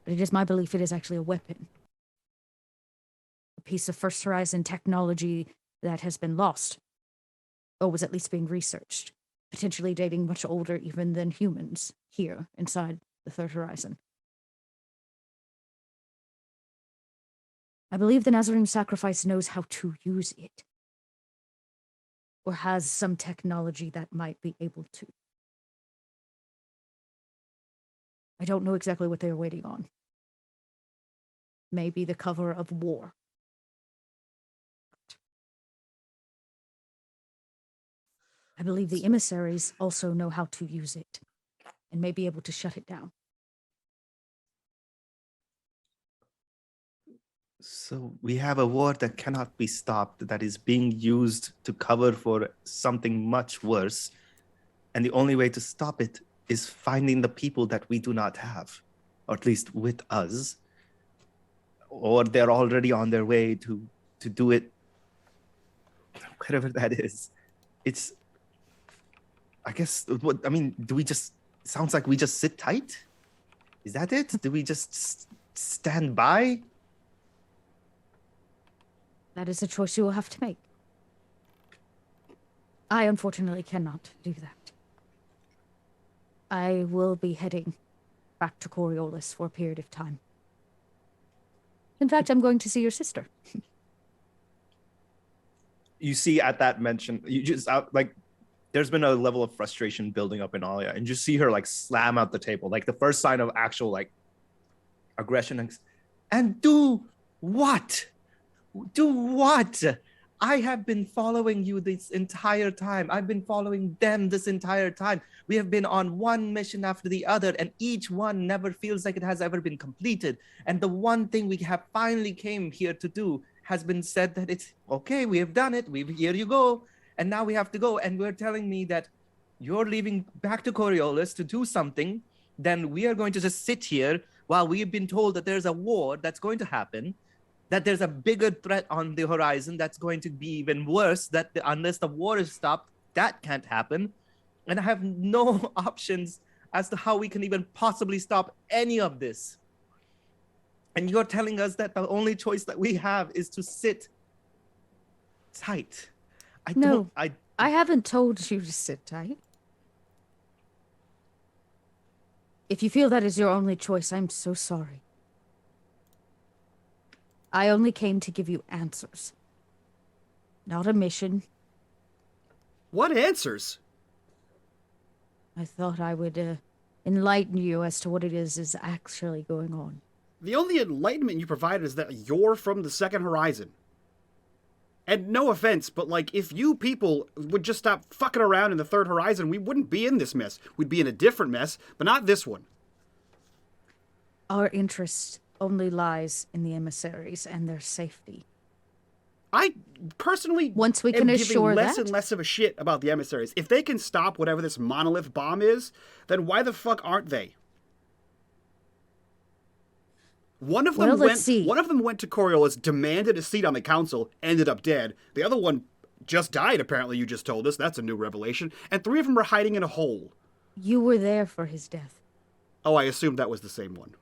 But it is my belief it is actually a weapon. A piece of First Horizon technology that has been lost, or was at least being researched, potentially dating much older even than humans here inside the Third Horizon. I believe the Nazarene sacrifice knows how to use it, or has some technology that might be able to. I don't know exactly what they are waiting on. Maybe the cover of war. I believe the emissaries also know how to use it, and may be able to shut it down. So we have a war that cannot be stopped, that is being used to cover for something much worse. And the only way to stop it is finding the people that we do not have, or at least with us. Or they're already on their way to do it, whatever that is. It's, I guess, what I mean, do we just, sounds like we just sit tight? Is that it? Do we just stand by? That is a choice you will have to make. I unfortunately cannot do that. I will be heading back to Coriolis for a period of time. In fact, I'm going to see your sister. You see at that mention, you just like, there's been a level of frustration building up in Alia, and you see her like slam out the table, like the first sign of actual like aggression. And do what? Do what? I have been following you this entire time. I've been following them this entire time. We have been on one mission after the other, and each one never feels like it has ever been completed. And the one thing we have finally came here to do has been said that it's okay, we have done it. Here you go. And now we have to go. And we're telling me that you're leaving back to Coriolis to do something. Then we are going to just sit here while we've been told that there's a war that's going to happen, that there's a bigger threat on the horizon that's going to be even worse, that unless the war is stopped, that can't happen. And I have no options as to how we can even possibly stop any of this. And you're telling us that the only choice that we have is to sit tight. I haven't told you to sit tight. If you feel that is your only choice, I'm so sorry. I only came to give you answers. Not a mission. What answers? I thought I would enlighten you as to what it is actually going on. The only enlightenment you provided is that you're from the Second Horizon. And no offense, but like, if you people would just stop fucking around in the Third Horizon, we wouldn't be in this mess. We'd be in a different mess, but not this one. Our interest only lies in the emissaries and their safety. I personally Once we am can giving assure less that, and less of a shit about the emissaries. If they can stop whatever this monolith bomb is, then why the fuck aren't they? One of them went to Coriolis, demanded a seat on the council, ended up dead. The other one just died, apparently, you just told us. That's a new revelation. And 3 of them are hiding in a hole. You were there for his death. Oh, I assumed that was the same one.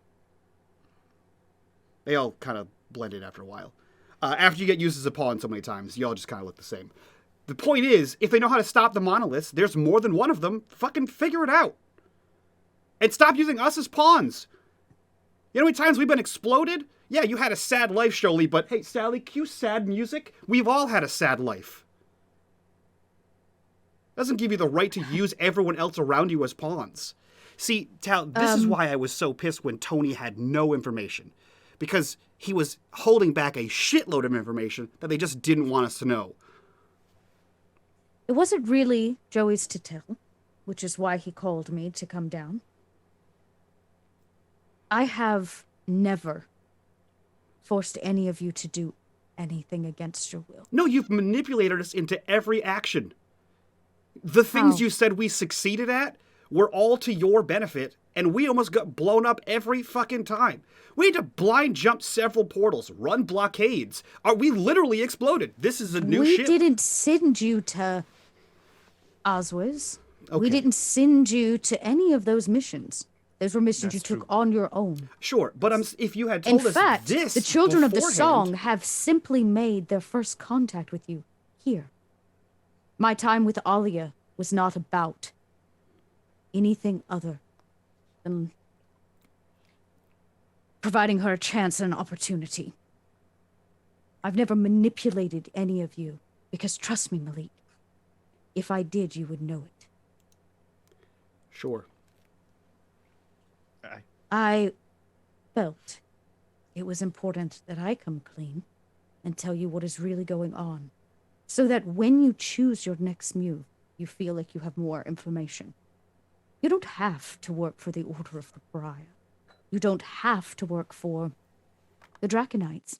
They all kind of blend in after a while. After you get used as a pawn so many times, you all just kind of look the same. The point is, if they know how to stop the monoliths, there's more than one of them, fucking figure it out. And stop using us as pawns. You know how many times we've been exploded? Yeah, you had a sad life, Sholey, but hey, Sally, cue sad music. We've all had a sad life. Doesn't give you the right to use everyone else around you as pawns. See, Tal, this is why I was so pissed when Tony had no information. Because he was holding back a shitload of information that they just didn't want us to know. It wasn't really Joey's to tell, which is why he called me to come down. I have never forced any of you to do anything against your will. No, you've manipulated us into every action. The things How? you said we succeeded at were all to your benefit, and we almost got blown up every fucking time. We had to blind jump several portals, run blockades. We literally exploded. This is a new ship. We didn't send you to Oswez. Okay. We didn't send you to any of those missions. Those were missions That's you took true. on your own. Sure, but if you had In told us fact, this the children of the beforehand- song have simply made their first contact with you here. My time with Alia was not about anything other than providing her a chance and an opportunity. I've never manipulated any of you, because trust me, Malik, if I did, you would know it. Sure. I felt it was important that I come clean and tell you what is really going on, so that when you choose your next move, you feel like you have more information. You don't have to work for the Order of the Pariah. You don't have to work for the Draconites.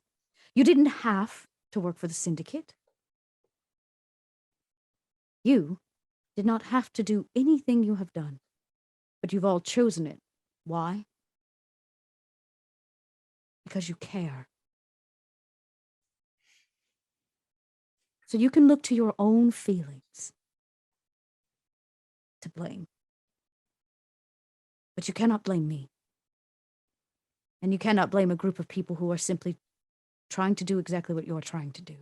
You didn't have to work for the Syndicate. You did not have to do anything you have done, but you've all chosen it. Why? Because you care. So you can look to your own feelings to blame. But you cannot blame me. And you cannot blame a group of people who are simply trying to do exactly what you're trying to do.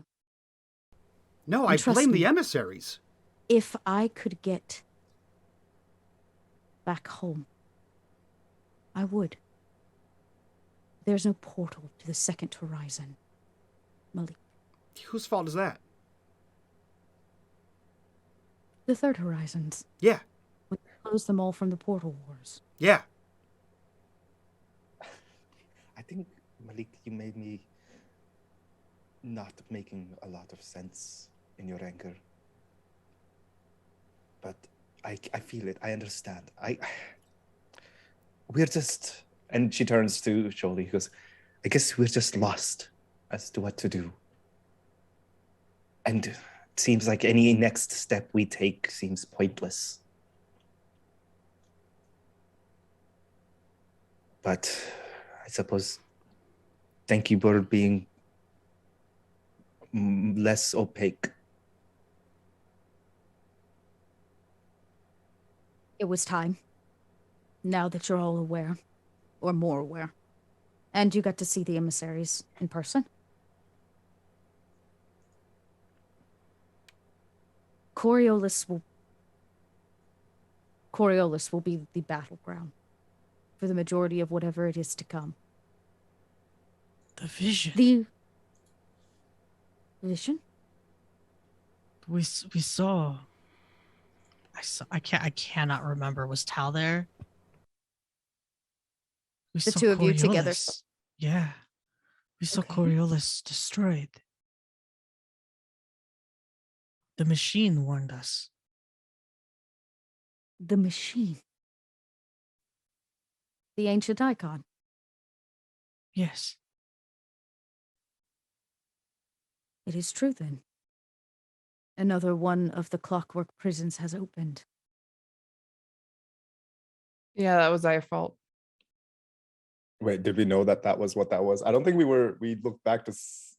No, And I trust blame me. the emissaries. If I could get back home, I would. There's no portal to the second horizon, Malik. Whose fault is that? The third horizons. Yeah. We closed them all from the portal wars. Yeah. I think, Malik, you made me not making a lot of sense in your anger. But I feel it. I understand. We're just... And she turns to Jolie. He goes, I guess we're just lost as to what to do. And it seems like any next step we take seems pointless. But I suppose, thank you for being less opaque. It was time. Now that you're all aware, or more aware, and you got to see the emissaries in person. Coriolis will be the battleground for the majority of whatever it is to come. The vision. The vision? We saw. I cannot remember. Was Tal there? We The saw two of you together. Coriolis. Yeah. We saw Okay. Coriolis destroyed. The machine warned us. The machine. The ancient icon. Yes. It is true then. Another one of the clockwork prisons has opened. Yeah, that was our fault. Wait, did we know that was what that was? I don't think we looked back to,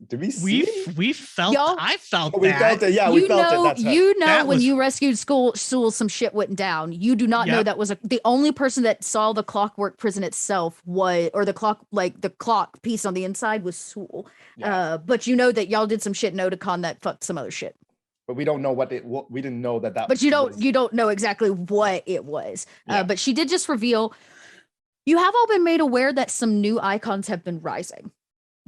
did we see it? We felt. Y'all- I felt Oh, we that. felt it, yeah, we felt it, that's right. You know That when was- you rescued Sewell, some shit went down. You do not know Yep. that was the only person that saw the clockwork prison itself or the clock piece on the inside was Sewell. Yeah. But you know that y'all did some shit in Oticon that fucked some other shit. But we don't know what we didn't know that But you was- don't know exactly what it was. Yeah. But she did just reveal, you have all been made aware that some new icons have been rising.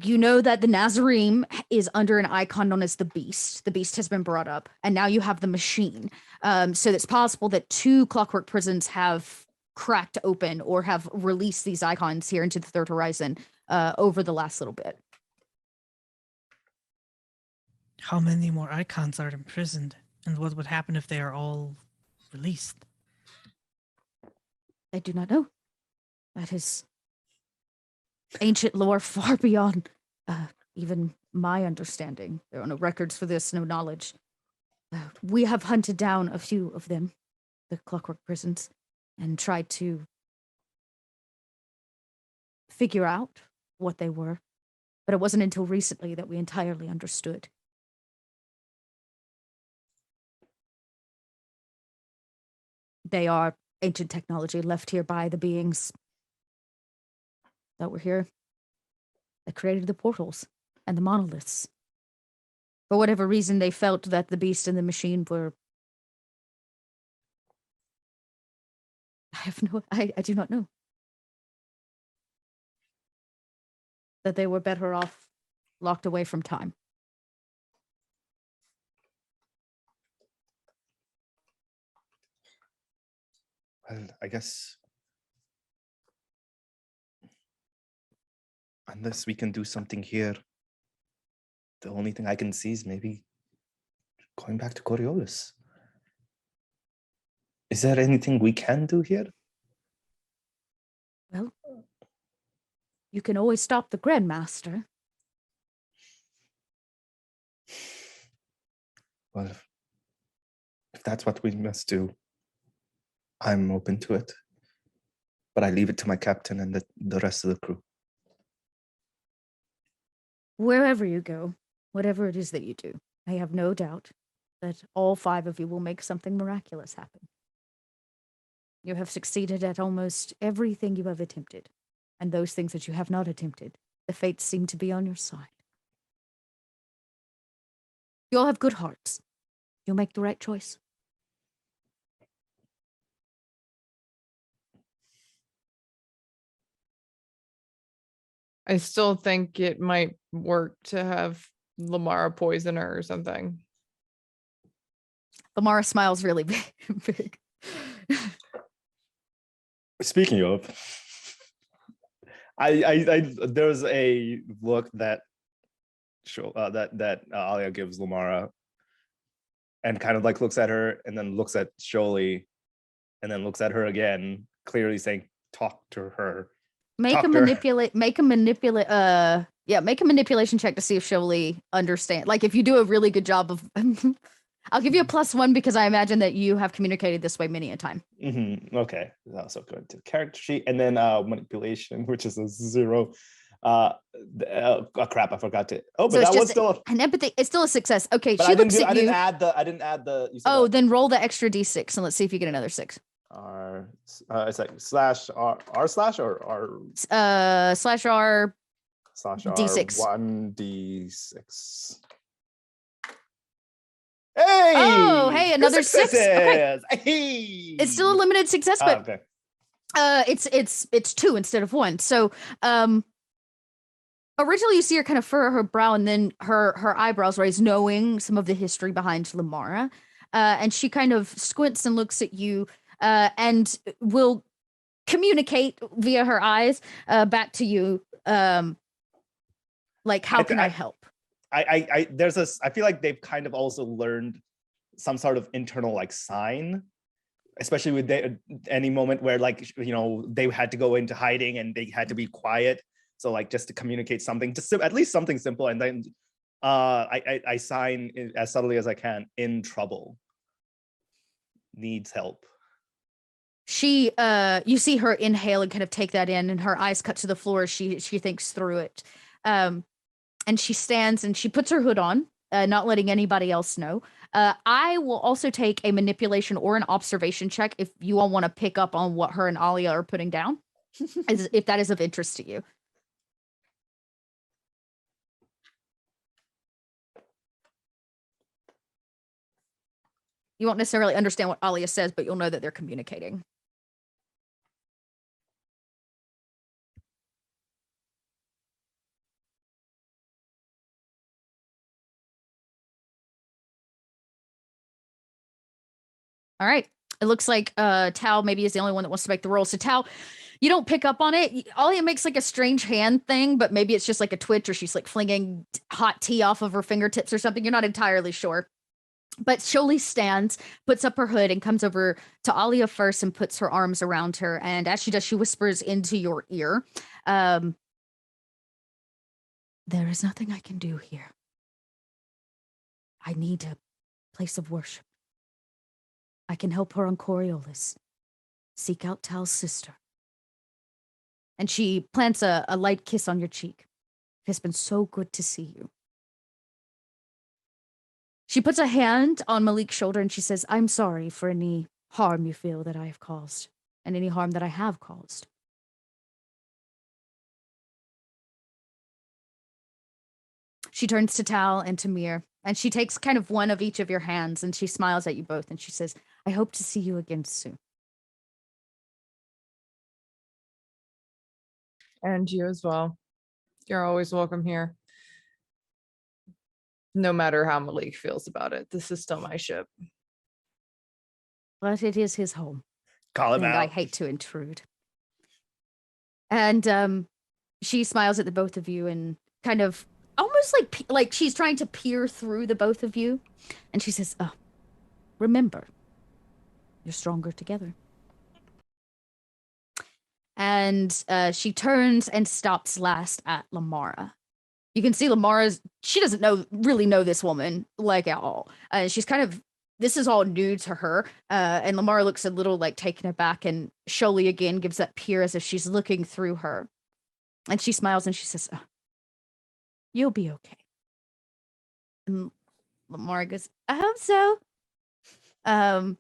You know that the Nazarene is under an icon known as the Beast. The Beast has been brought up, and now you have the Machine. So it's possible that 2 clockwork prisons have cracked open or have released these icons here into the Third Horizon over the last little bit. How many more icons are imprisoned? And what would happen if they are all released? I do not know. That is ancient lore far beyond Even my understanding, there are no records for this, no knowledge. We have hunted down a few of them, the clockwork prisons, and tried to figure out what they were. But it wasn't until recently that we entirely understood. They are ancient technology left here by the beings that were here, that created the portals and the monoliths. For whatever reason, they felt that the beast and the machine were... I do not know. That they were better off locked away from time. Well, I guess unless we can do something here, the only thing I can see is maybe going back to Coriolis. Is there anything we can do here? Well, you can always stop the Grandmaster. Well, if that's what we must do, I'm open to it. But I leave it to my captain and the rest of the crew. Wherever you go, whatever it is that you do, I have no doubt that all 5 of you will make something miraculous happen. You have succeeded at almost everything you have attempted. And those things that you have not attempted, the fates seem to be on your side. You all have good hearts. You'll make the right choice. I still think it might work to have Lamara poison her or something. Lamara smiles really big. Speaking of, I there's a look that Alia gives Lamara, and kind of like looks at her and then looks at Sholi, and then looks at her again, clearly saying, "Talk to her." Make a manipulation check to see if Sholi understand. Like if you do a really good job of I'll give you a +1 because I imagine that you have communicated this way many a time. Okay, so go into the character sheet and then manipulation, which is a 0. Crap, I forgot to. Oh, but so that was still an empathy. It's still a success. Okay, but she looks at you. I didn't add the. Oh, then roll the extra d6 and let's see if you get another 6. It's like /r slash or r /r d6 1d6. Hey! Oh, hey, another 6. Okay. Hey! It's still a limited success, but okay. It's 2 instead of 1. So originally you see her kind of furrow her brow and then her eyebrows raise, knowing some of the history behind Lamara. And she kind of squints and looks at you and will communicate via her eyes back to you. Like, how can I help? I feel like they've kind of also learned some sort of internal like sign, especially with any moment where like, you know, they had to go into hiding and they had to be quiet. So like just to communicate something, just at least something simple. And then I sign as subtly as I can, in trouble, needs help. She, you see her inhale and kind of take that in, and her eyes cut to the floor as she thinks through it. And she stands and she puts her hood on, not letting anybody else know. I will also take a manipulation or an observation check if you all want to pick up on what her and Alia are putting down, if that is of interest to you. You won't necessarily understand what Alia says, but you'll know that they're communicating. All right. It looks like Tao maybe is the only one that wants to make the roll. So Tao, you don't pick up on it. Alia makes like a strange hand thing, but maybe it's just like a twitch or she's like flinging hot tea off of her fingertips or something. You're not entirely sure. But Sholi stands, puts up her hood, and comes over to Alia first and puts her arms around her. And as she does, she whispers into your ear. There is nothing I can do here. I need a place of worship. I can help her on Coriolis. Seek out Tal's sister. And she plants a light kiss on your cheek. It has been so good to see you. She puts a hand on Malik's shoulder and she says, I'm sorry for any harm you feel that I have caused, and any harm that I have caused. She turns to Tal and to Mir, and she takes kind of one of each of your hands, and she smiles at you both, and she says, I hope to see you again soon. And you as well. You're always welcome here. No matter how Malik feels about it, this is still my ship. But it is his home. Call him And out. I hate to intrude. And she smiles at the both of you and kind of almost like she's trying to peer through the both of you. And she says, oh, remember, you're stronger together. And she turns and stops last at Lamara. You can see she doesn't really know this woman, like, at all. She's kind of, this is all new to her. And Lamara looks a little, like, taken aback, and Sholi again gives that peer as if she's looking through her. And she smiles and she says, oh, you'll be okay. And Lamara goes, I hope so. And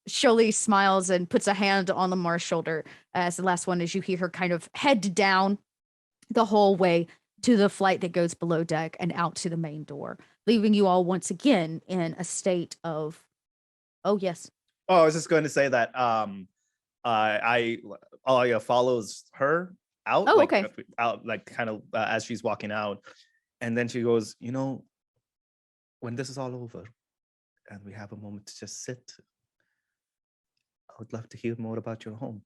Sholi smiles and puts a hand on Lamar's shoulder as the last one, as you hear her kind of head down the hallway to the flight that goes below deck and out to the main door, leaving you all once again in a state of, oh, yes. Oh, I was just going to say that Alia follows her out. Oh, like, okay. Out, like, kind of as she's walking out. And then she goes, when this is all over and we have a moment to just sit, I would love to hear more about your home.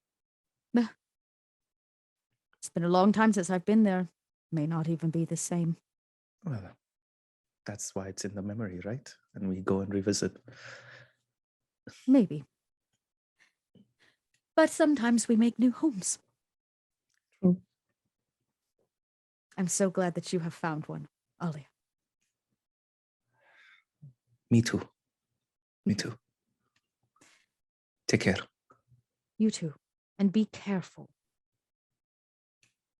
It's been a long time since I've been there. May not even be the same. Well, that's why it's in the memory, right? And we go and revisit. Maybe. But sometimes we make new homes. True. I'm so glad that you have found one, Alia. Me too. Me too. Take care. You too. And be careful.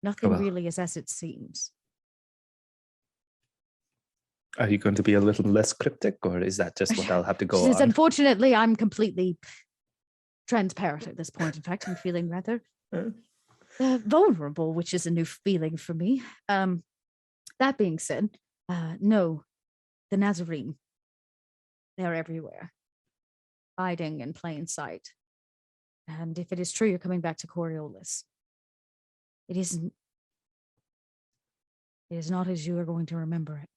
Nothing Well. really is as it seems. Are you going to be a little less cryptic, or is that just what I'll have to go Since on? unfortunately, I'm completely transparent at this point. In fact, I'm feeling rather vulnerable, which is a new feeling for me. That being said, no, the Nazarene, they're everywhere, hiding in plain sight. And if it is true you're coming back to Coriolis, it is not as you are going to remember it.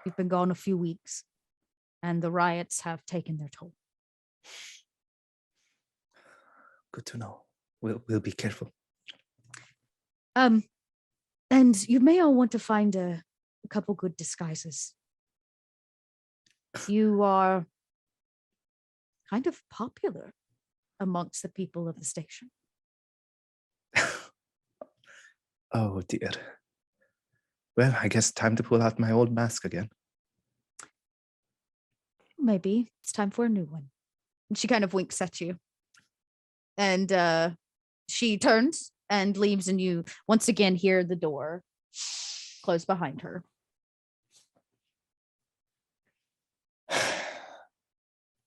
You've been gone a few weeks, and the riots have taken their toll. Good to know. We'll be careful. And you may all want to find a couple good disguises. You are kind of popular amongst the people of the station. Oh dear. Well, I guess time to pull out my old mask again. Maybe it's time for a new one. And she kind of winks at you. And she turns and leaves, and you once again hear the door close behind her.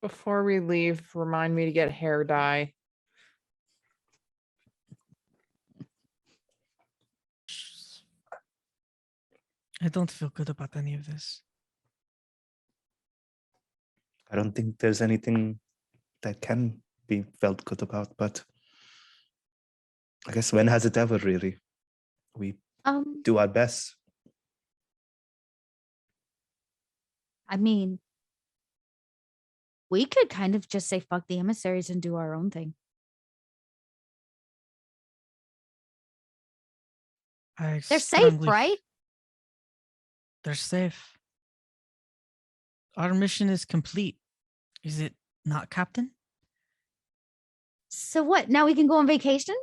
Before we leave, remind me to get hair dye. I don't feel good about any of this. I don't think there's anything that can be felt good about, but I guess when has it ever really? We do our best. I mean, we could kind of just say fuck the emissaries and do our own thing. They're safe, right? They're safe. Our mission is complete. Is it not, Captain? So what? Now we can go on vacation?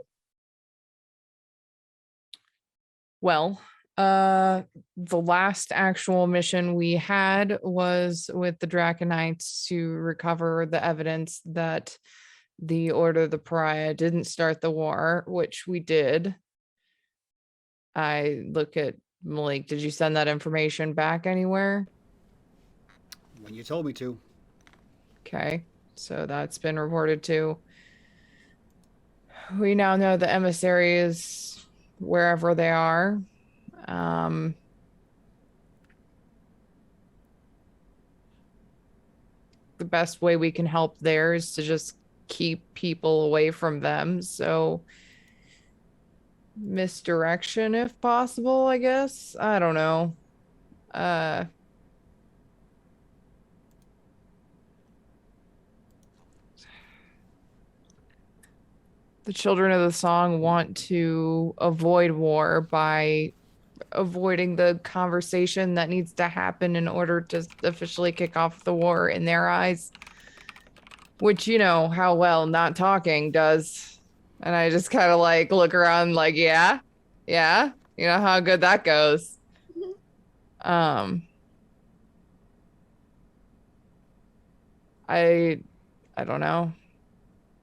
Well, the last actual mission we had was with the Draconites to recover the evidence that the Order of the Pariah didn't start the war, which we did. I look at Malik. Did you send that information back anywhere? When you told me to. Okay, so that's been reported to. We now know the emissary is wherever they are. The best way we can help there is to just keep people away from them. So misdirection if possible, I guess. I don't know. The children of the song want to avoid war by avoiding the conversation that needs to happen in order to officially kick off the war in their eyes. Which, you know how well not talking does. And I just kind of like look around like, yeah, you know how good that goes. I don't know.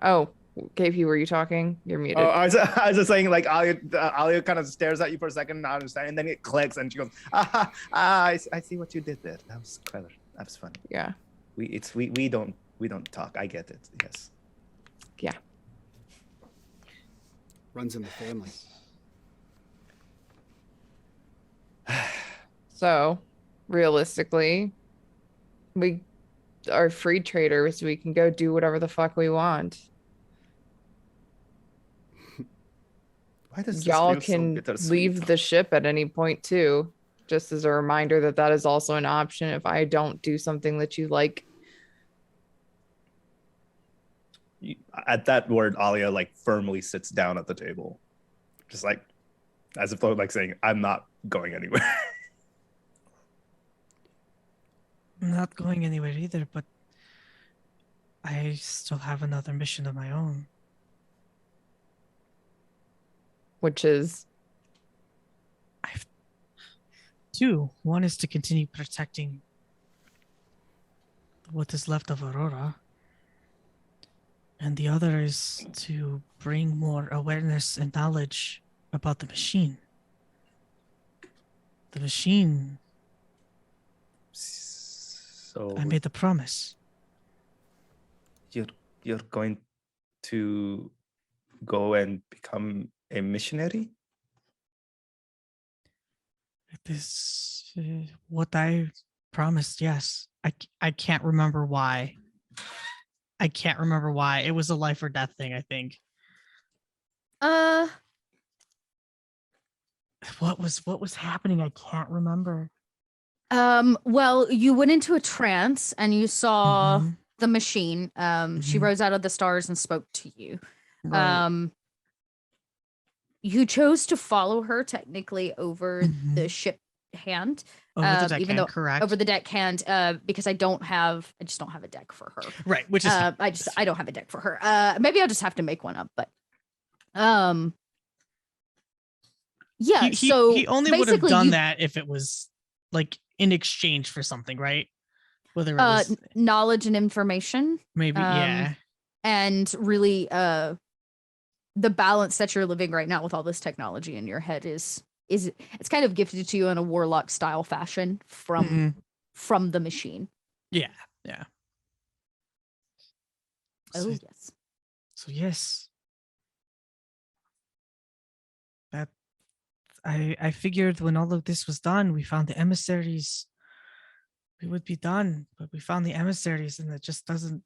Oh, KP, were you talking? You're muted. Oh, I was just saying, like, Alia kind of stares at you for a second, not understanding, and then it clicks, and she goes, I see what you did there. That was clever. That was funny. Yeah. We don't talk. I get it. Yes. Yeah. Runs in the family. So, realistically, we are free traders. We can go do whatever the fuck we want. Why does y'all can leave the ship at any point too, just as a reminder that that is also an option if I don't do something that you like. At that word, Alia like firmly sits down at the table, just like as if though like saying, "I'm not going anywhere." I'm not going anywhere either, but I still have another mission of my own. Which is? I've two. One is to continue protecting what is left of Aurora. And the other is to bring more awareness and knowledge about the machine. The machine. So I made the promise. You're going to go and become a missionary? It is what I promised, yes. I can't remember why. I can't remember why. It was a life or death thing, I think. What was happening? I can't remember. Well, you went into a trance and you saw the machine. She rose out of the stars and spoke to you. Right. You chose to follow her technically over the ship hand. Over the deck even hand, though correct. Over the deck hand, because I just don't have a deck for her. Right, which is I don't have a deck for her. Maybe I'll just have to make one up, but yeah, so he only would have done that if it was like in exchange for something, right? Whether it was knowledge and information. Maybe, yeah. And really the balance that you're living right now with all this technology in your head is it's kind of gifted to you in a warlock style fashion from the machine. Yeah. Oh, yes. So yes. That I figured when all of this was done, we found the emissaries, we would be done. But we found the emissaries and it just doesn't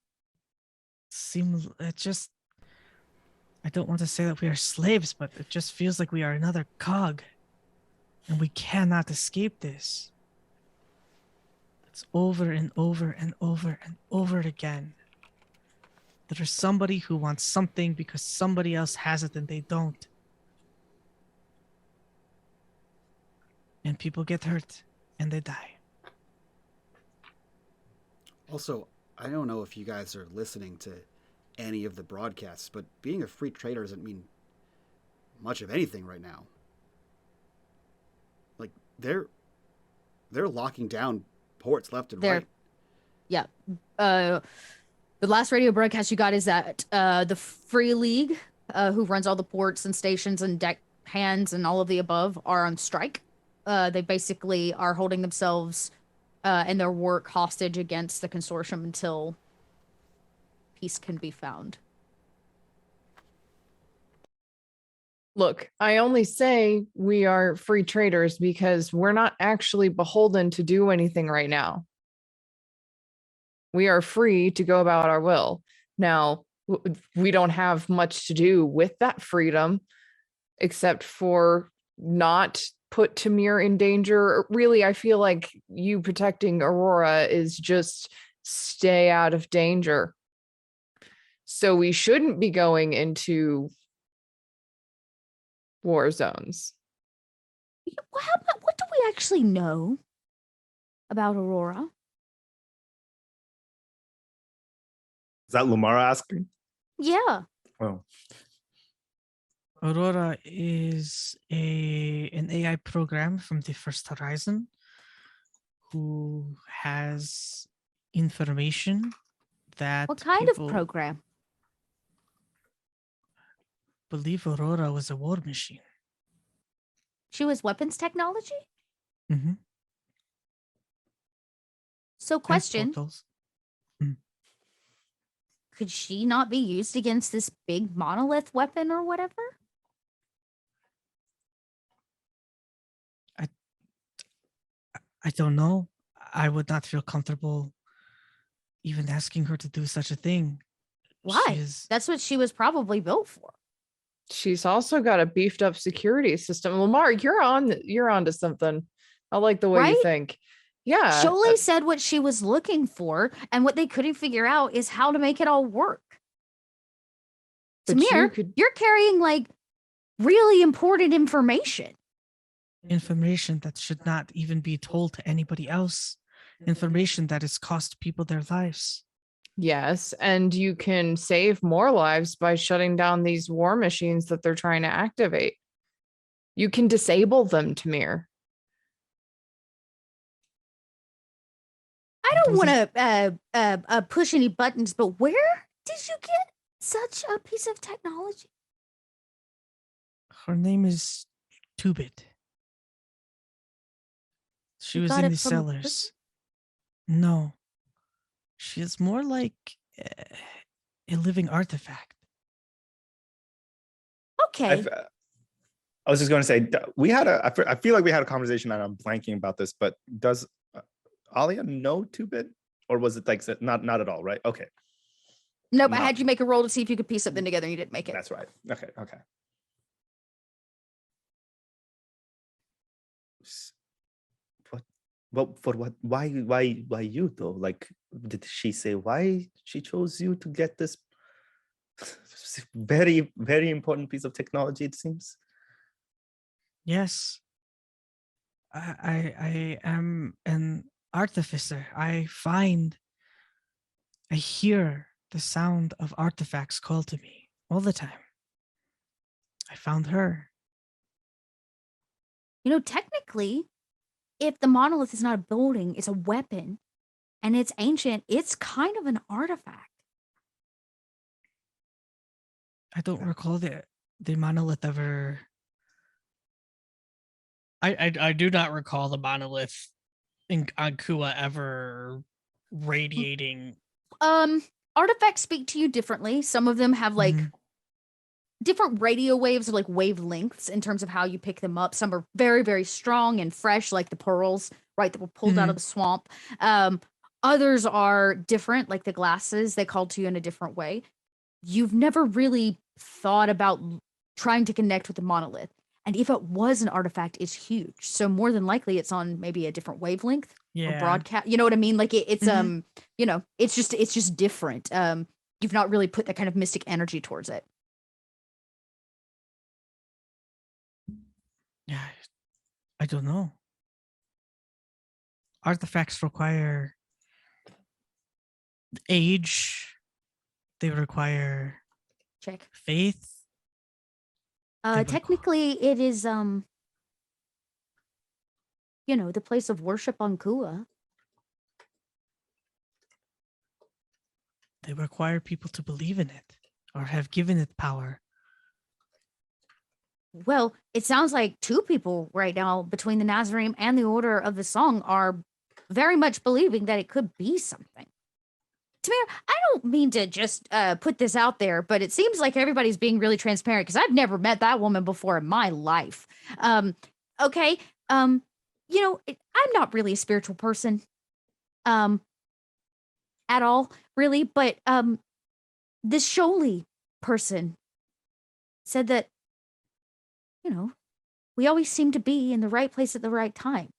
seem, I don't want to say that we are slaves, but it just feels like we are another cog. And we cannot escape this. It's over and over and over and over again. There is somebody who wants something because somebody else has it and they don't. And people get hurt and they die. Also, I don't know if you guys are listening to any of the broadcasts, but being a free trader doesn't mean much of anything right now. they're locking down ports left and right. Yeah. The last radio broadcast you got is that the Free League, who runs all the ports and stations and deck hands and all of the above, are on strike. They basically are holding themselves and their work hostage against the Consortium until peace can be found. Look, I only say we are free traders because we're not actually beholden to do anything right now. We are free to go about our will. Now, we don't have much to do with that freedom except for not put Tamir in danger. Really, I feel like you protecting Aurora is just stay out of danger. So we shouldn't be going into war zones. What do we actually know about Aurora? Is that Lumara asking? Yeah. Oh. Aurora is an AI program from the First Horizon who has information that What kind of program? believe Aurora was a war machine. She was weapons technology? Mm-hmm. So question, portals. could she not be used against this big monolith weapon or whatever? I don't know. I would not feel comfortable even asking her to do such a thing. Why? That's what she was probably built for. She's also got a beefed up security system. Lamar, you're on to something. I like the way you think. Yeah. Sholey said what she was looking for, and what they couldn't figure out is how to make it all work. But Tamir, you're carrying like really important information. Information that should not even be told to anybody else. Information that has cost people their lives. Yes, and you can save more lives by shutting down these war machines that they're trying to activate. You can disable them, Tamir. I don't want to push any buttons, but where did you get such a piece of technology? Her name is Tubit. She was got in it the from a cellars. No. She is more like a living artifact. Okay. I was just going to say, I feel like we had a conversation and I'm blanking about this, but does Alia know 2-bit? Or was it like, not at all, right? Okay. Nope, I had you make a roll to see if you could piece something together and you didn't make it. That's right. Okay. Why you though? Like, did she say why she chose you to get this very, very important piece of technology, it seems? Yes. I am an artificer. I hear the sound of artifacts call to me all the time. I found her. You know, technically, if the monolith is not a building, it's a weapon, and it's ancient, it's kind of an artifact. I don't recall the monolith ever. I do not recall the monolith on Kua ever radiating. Artifacts speak to you differently. Some of them have like different radio waves or like wavelengths in terms of how you pick them up. Some are very, very strong and fresh, like the pearls, right, that were pulled out of the swamp. Others are different, like the glasses. They call to you in a different way. You've never really thought about trying to connect with the monolith. And if it was an artifact, it's huge. So more than likely it's on maybe a different wavelength or broadcast. You know what I mean? Like it's you know, it's just different. You've not really put that kind of mystic energy towards it. Yeah, I don't know. Artifacts require age. They require faith. Technically it is the place of worship on Kua. They require people to believe in it or have given it power. Well, it sounds like two people right now between the Nazarene and the Order of the Song are very much believing that it could be something. Tamir, I don't mean to just put this out there, but it seems like everybody's being really transparent because I've never met that woman before in my life. Okay. I'm not really a spiritual person. At all, really, but this Sholey person said that, we always seem to be in the right place at the right time.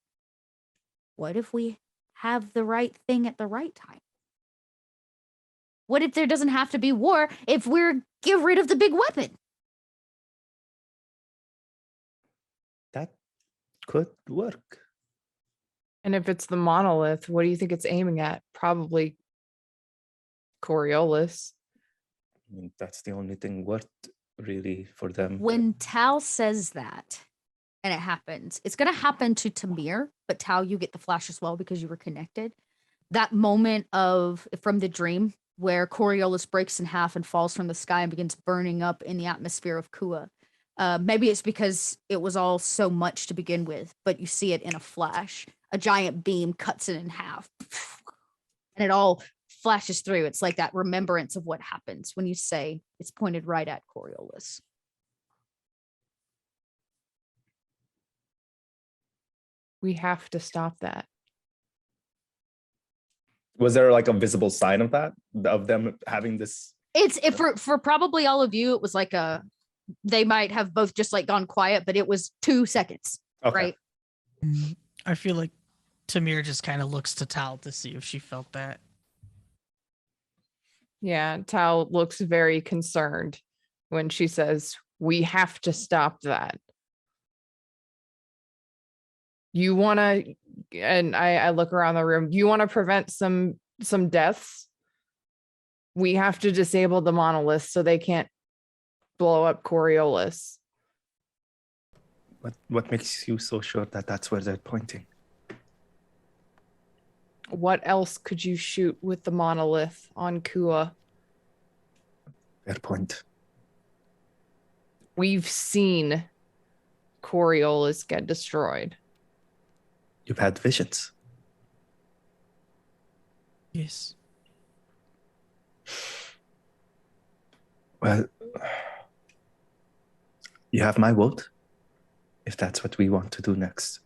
What if we have the right thing at the right time? What if there doesn't have to be war if we're get rid of the big weapon? That could work. And if it's the monolith, what do you think it's aiming at? Probably Coriolis. I mean, that's the only thing worth really for them. When Tal says that, and it happens, it's going to happen to Tamir, but Tal, you get the flash as well because you were connected. That moment from the dream where Coriolis breaks in half and falls from the sky and begins burning up in the atmosphere of Kua. Maybe it's because it was all so much to begin with, but you see it in a flash. A giant beam cuts it in half. And it all flashes through. It's like that remembrance of what happens when you say it's pointed right at Coriolis. We have to stop that. Was there like a visible sign of that, of them having this? For probably all of you, it was like they might have both just like gone quiet, but it was 2 seconds, Okay. right? I feel like Tamir just kind of looks to Tal to see if she felt that. Yeah, Tal looks very concerned when she says, we have to stop that. You want to, and I look around the room, you want to prevent some deaths? We have to disable the monoliths so they can't blow up Coriolis. What makes you so sure that that's where they're pointing? What else could you shoot with the monolith on Kua? Fair point. We've seen Coriolis get destroyed. You've had visions. Yes. Well, you have my vote, if that's what we want to do next.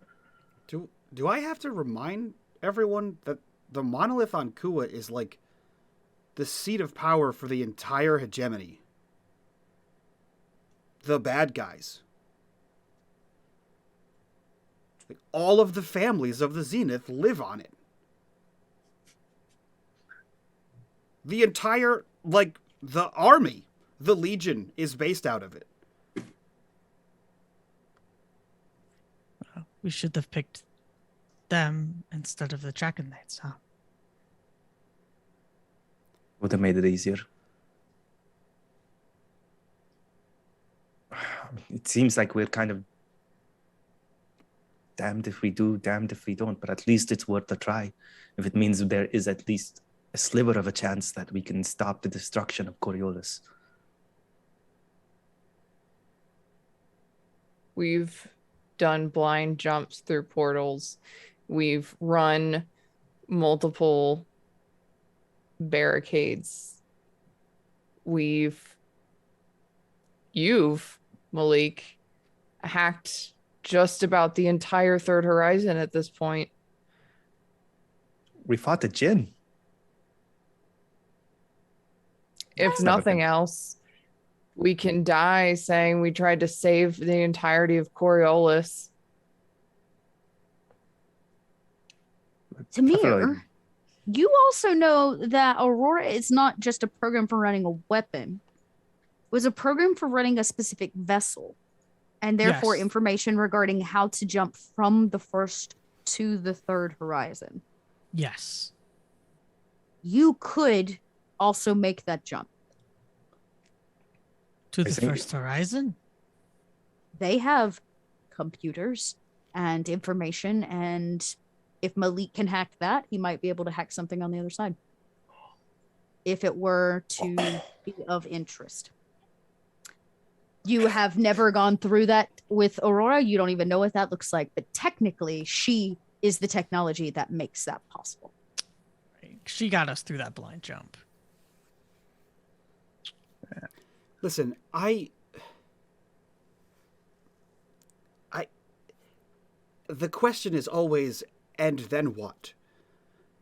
Do I have to remind everyone that the monolith on Kua is like the seat of power for the entire hegemony? The bad guys. Like, all of the families of the Zenith live on it. The entire, the army, the Legion, is based out of it. We should have picked them instead of the Dragon Knights, huh? Would have made it easier. It seems like we're kind of damned if we do, damned if we don't, but at least it's worth a try. If it means there is at least a sliver of a chance that we can stop the destruction of Coriolis. We've done blind jumps through portals. We've run multiple barricades. You've, Malik, hacked just about the entire Third Horizon at this point. We fought the Jinn. If nothing else, we can die saying we tried to save the entirety of Coriolis. Tamir, you also know that Aurora is not just a program for running a weapon. It was a program for running a specific vessel, and therefore Yes. information regarding how to jump from the first to the third horizon. Yes. You could also make that jump. To I the think- first horizon? They have computers, and information, and if Malik can hack that, he might be able to hack something on the other side. If it were to be of interest. You have never gone through that with Aurora. You don't even know what that looks like. But technically, she is the technology that makes that possible. She got us through that blind jump. Listen, the question is always, and then what?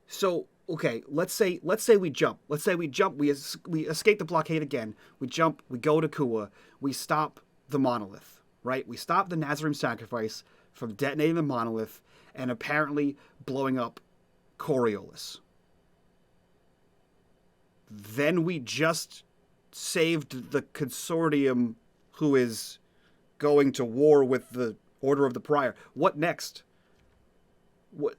So, okay, let's say we jump. Let's say we jump. We escape the blockade again. We jump. We go to Kua. We stop the monolith. Right? We stop the Nazarene sacrifice from detonating the monolith and apparently blowing up Coriolis. Then we just saved the Consortium, who is going to war with the Order of the Pariah. What next? What?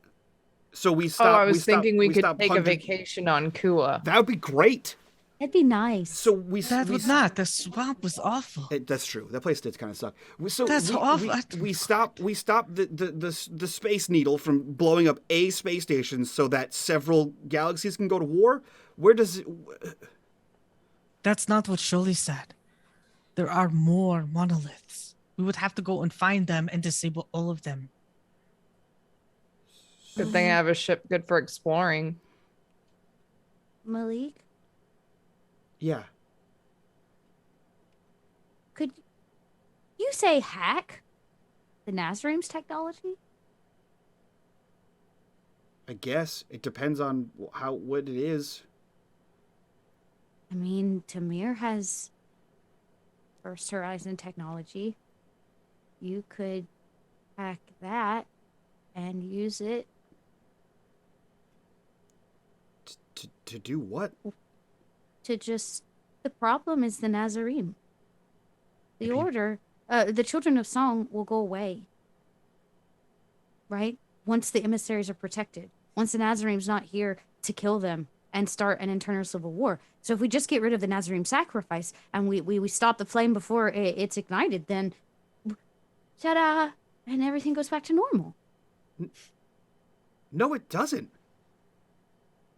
So we stop. Oh, I was thinking we could stop take a hunting. vacation on Kua. That would be great. That'd be nice. So we That we would not. The swamp was awful. That's true. That place did kind of suck. That's awful. We stop the Space Needle from blowing up a space station so that several galaxies can go to war. Where does it? That's not what Sholi said. There are more monoliths. We would have to go and find them and disable all of them. Good thing I have a ship good for exploring. Malik, Yeah. could you say hack the Nazarene's technology? I guess it depends on what it is. I mean, Tamir has First Horizon technology. You could hack that and use it. To do what? To just, the problem is the Nazarene. The Maybe- order, the Children of Song will go away. Right? Once the emissaries are protected. Once the Nazarene's not here to kill them and start an internal civil war. So if we just get rid of the Nazarene sacrifice and we stop the flame before it's ignited, then ta-da! And everything goes back to normal. No, it doesn't.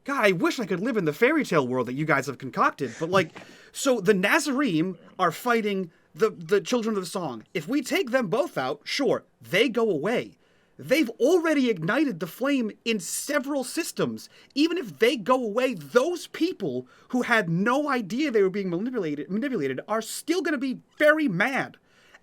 God, I wish I could live in the fairy tale world that you guys have concocted. But so the Nazarene are fighting the Children of the Song. If we take them both out, sure, they go away. They've already ignited the flame in several systems. Even if they go away, those people who had no idea they were being manipulated are still going to be very mad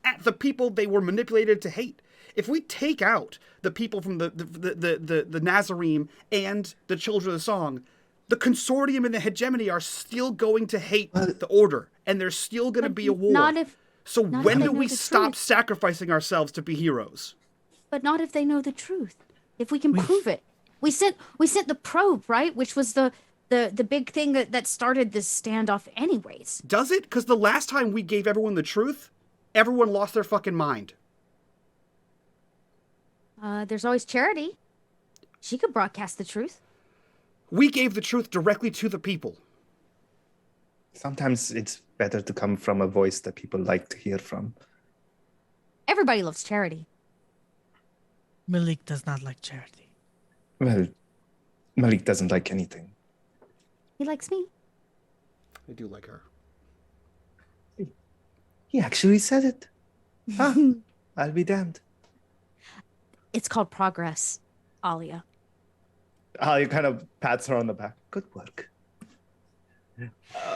at the people they were manipulated to hate. If we take out the people from the Nazarene and the Children of the Song, the Consortium and the Hegemony are still going to hate the Order, and there's still going to be a war. Not if when they do know we the stop truth. sacrificing ourselves to be heroes? But not if they know the truth. If we can prove it. We sent the probe, right? Which was the big thing that started this standoff anyways. Does it? Because the last time we gave everyone the truth, everyone lost their fucking mind. There's always Charity. She could broadcast the truth. We gave the truth directly to the people. Sometimes it's better to come from a voice that people like to hear from. Everybody loves Charity. Malik does not like Charity. Well, Malik doesn't like anything. He likes me. I do like her. He actually said it. Huh? I'll be damned. It's called progress, Alia. He kind of pats her on the back. Good work.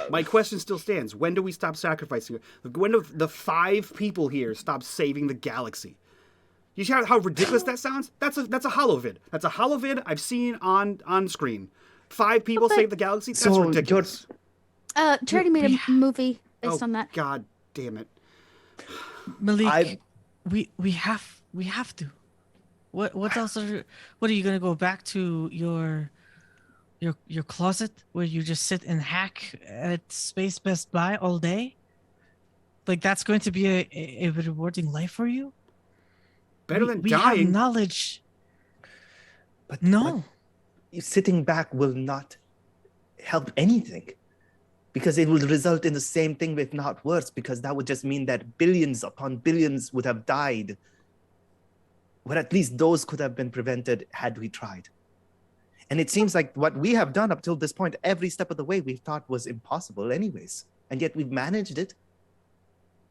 My question still stands. When do we stop sacrificing? When do the 5 people here stop saving the galaxy? You see how ridiculous that sounds? That's a holovid. That's a holovid I've seen on screen. 5 people save the galaxy? That's ridiculous. Charity made a movie based on that. God damn it. Malik, we have to. What else what are you gonna go back to your closet where you just sit and hack at Space Best Buy all day? Like that's going to be a rewarding life for you? Better than we dying. have knowledge. But no. Sitting back will not help anything. Because it will result in the same thing, if not worse, because that would just mean that billions upon billions would have died. But at least those could have been prevented had we tried. And it seems like what we have done up till this point, every step of the way, we thought was impossible anyways. And yet we've managed it.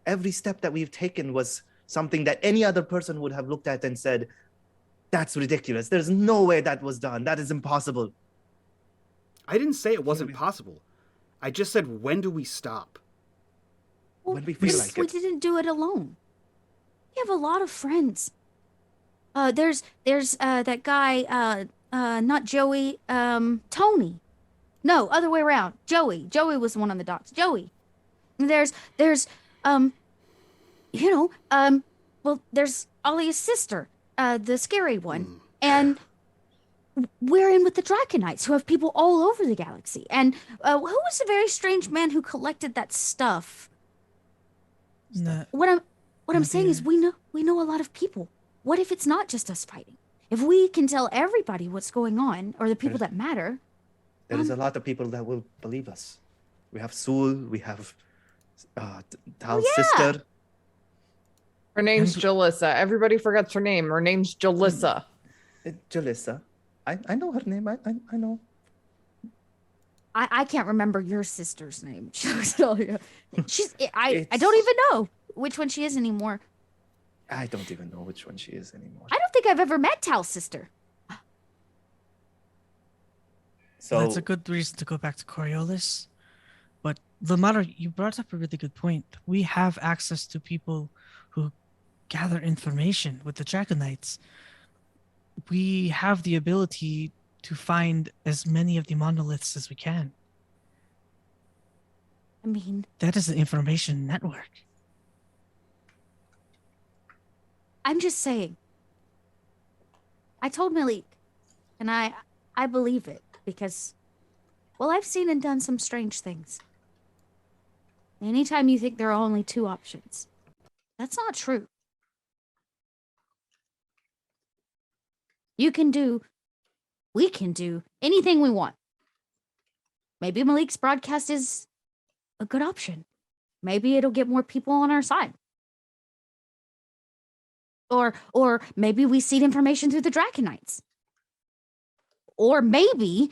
Every step that we've taken was something that any other person would have looked at and said, that's ridiculous. There's no way that was done. That is impossible. I didn't say it wasn't possible. I just said, when do we stop? Well, When we feel like we it. didn't do it alone. We have a lot of friends. There's that guy, not Joey, Tony. No, other way around. Joey. Joey was the one on the docks. Joey. And there's well, there's Ollie's sister, the scary one. And we're in with the Draconites, who have people all over the galaxy. And who was the very strange man who collected that stuff? What I'm saying is we know a lot of people. What if it's not just us fighting? If we can tell everybody what's going on, or the people that matter. There is a lot of people that will believe us. We have Sul, we have Tal's sister. Her name's Jalissa. Everybody forgets her name. Her name's Jalissa. Jalissa. I know her name. I know. I can't remember your sister's name. I don't even know which one she is anymore. I don't even know which one she is anymore. I don't think I've ever met Tal's sister. So that's a good reason to go back to Coriolis. But Lamara, you brought up a really good point. We have access to people who gather information with the Draconites. We have the ability to find as many of the monoliths as we can. I mean, that is an information network. I'm just saying. I told Malik, and I believe it because, well, I've seen and done some strange things. Anytime you think there are only two options, that's not true. We can do anything we want. Maybe Malik's broadcast is a good option. Maybe it'll get more people on our side. Or maybe we seed information through the Draconites. Or maybe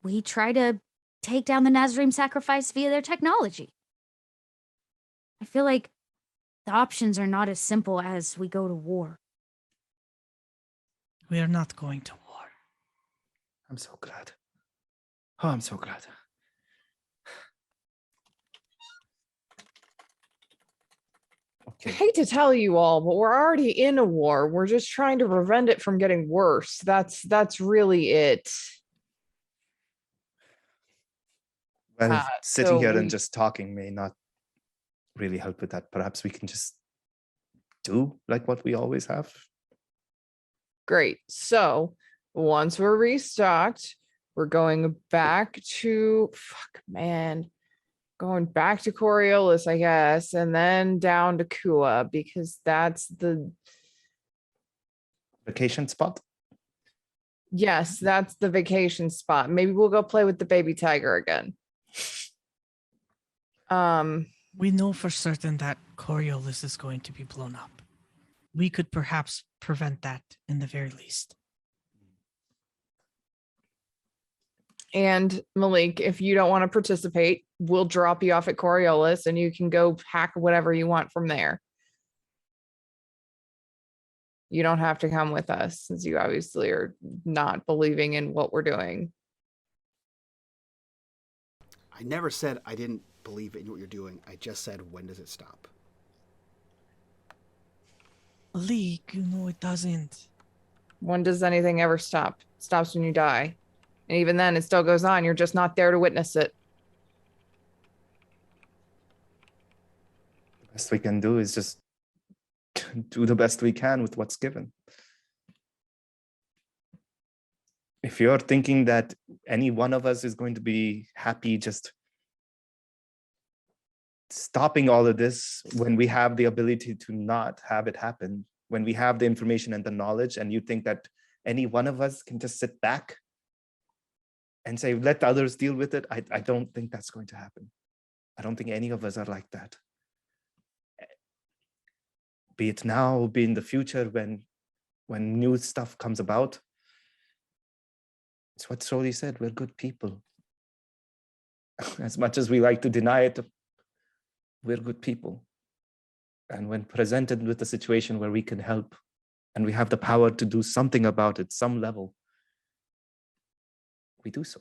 we try to take down the Nazarene sacrifice via their technology. I feel like the options are not as simple as we go to war. We are not going to war. I'm so glad. Oh, I'm so glad. I hate to tell you all, but we're already in a war. We're just trying to prevent it from getting worse. That's really it. Well, sitting here and just talking may not really help with that. Perhaps we can just do like what we always have. Great. So once we're restocked, we're going back to going back to Coriolis, I guess, and then down to Kua, because that's the vacation spot. Yes, that's the vacation spot. Maybe we'll go play with the baby tiger again. We know for certain that Coriolis is going to be blown up. We could perhaps prevent that in the very least. And Malik, if you don't want to participate, we'll drop you off at Coriolis and you can go hack whatever you want from there. You don't have to come with us since you obviously are not believing in what we're doing. I never said I didn't believe in what you're doing. I just said, when does it stop? Malik, you know it doesn't. When does anything ever stop? It stops when you die. And even then, it still goes on. You're just not there to witness it. The best we can do is just do the best we can with what's given. If you're thinking that any one of us is going to be happy just stopping all of this when we have the ability to not have it happen, when we have the information and the knowledge, and you think that any one of us can just sit back and say, let others deal with it, I don't think that's going to happen. I don't think any of us are like that. be it now, be in the future when new stuff comes about. It's what Soli said, we're good people. As much as we like to deny it, we're good people. And when presented with a situation where we can help and we have the power to do something about it, some level, we do so.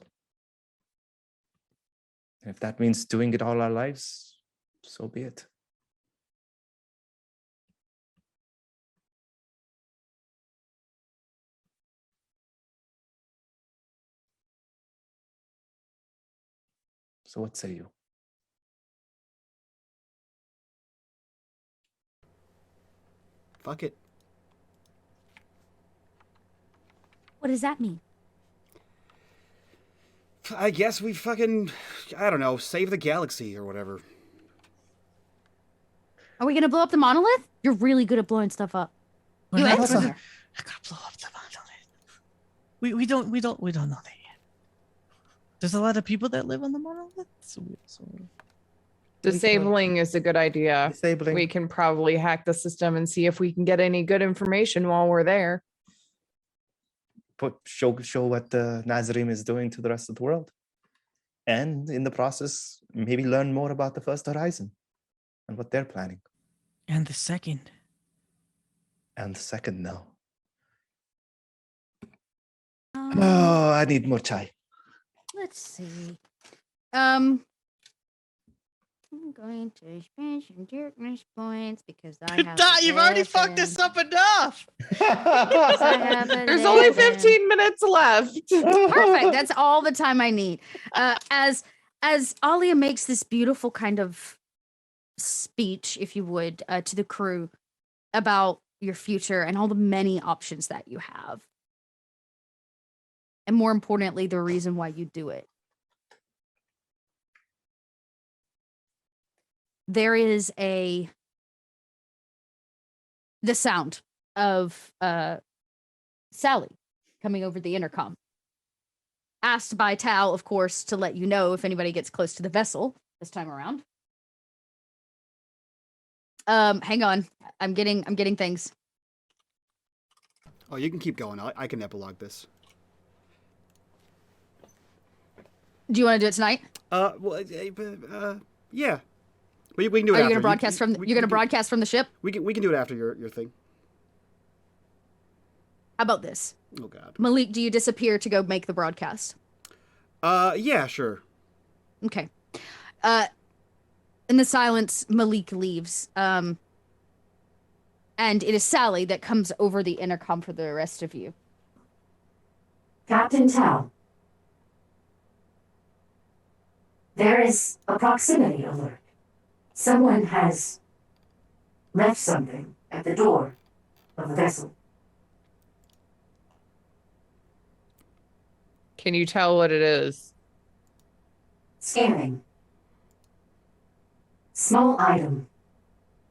And if that means doing it all our lives, so be it. So what say you? Fuck it. What does that mean? I guess we fucking, I don't know, save the galaxy or whatever. Are we gonna blow up the monolith? You're really good at blowing stuff up. We're You not answered gonna- her. I gotta blow up the monolith. We don't know that yet. There's a lot of people that live on the monolith. So Disabling is a good idea. Disabling. We can probably hack the system and see if we can get any good information while we're there. Show what the Nazarene is doing to the rest of the world. And in the process, maybe learn more about the First Horizon and what they're planning. And the second. And the second, no. Oh, I need more chai. Let's see. I'm going to spend some darkness points because I have. Dot, you've already fucked this up enough. There's only 15 minutes left. Perfect. That's all the time I need. As Alia makes this beautiful kind of speech, if you would, to the crew about your future and all the many options that you have. And more importantly, the reason why you do it. There is the sound of Sally coming over the intercom. Asked by Tal, of course, to let you know if anybody gets close to the vessel this time around. Hang on. I'm getting things. Oh, you can keep going. I can epilogue this. Do you want to do it tonight? Yeah. We can do it. Are you after. going to broadcast from? You're going to broadcast from the ship? We can do it after your thing. How about this? Oh God. Malik, do you disappear to go make the broadcast? Yeah, sure. Okay. In the silence, Malik leaves. And it is Sally that comes over the intercom for the rest of you. Captain Tal. There is a proximity alert. Someone has left something at the door of the vessel. Can you tell what it is? Scanning. Small item.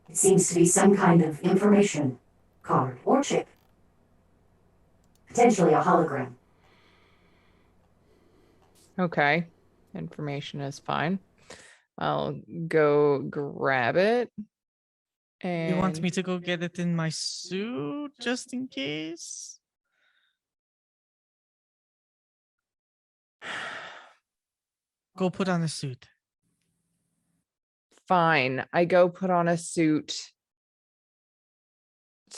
It seems to be some kind of information card or chip. Potentially a hologram. Okay. Information is fine. I'll go grab it. And You want me to go get it in my suit just in case? Go put on a suit. Fine. I go put on a suit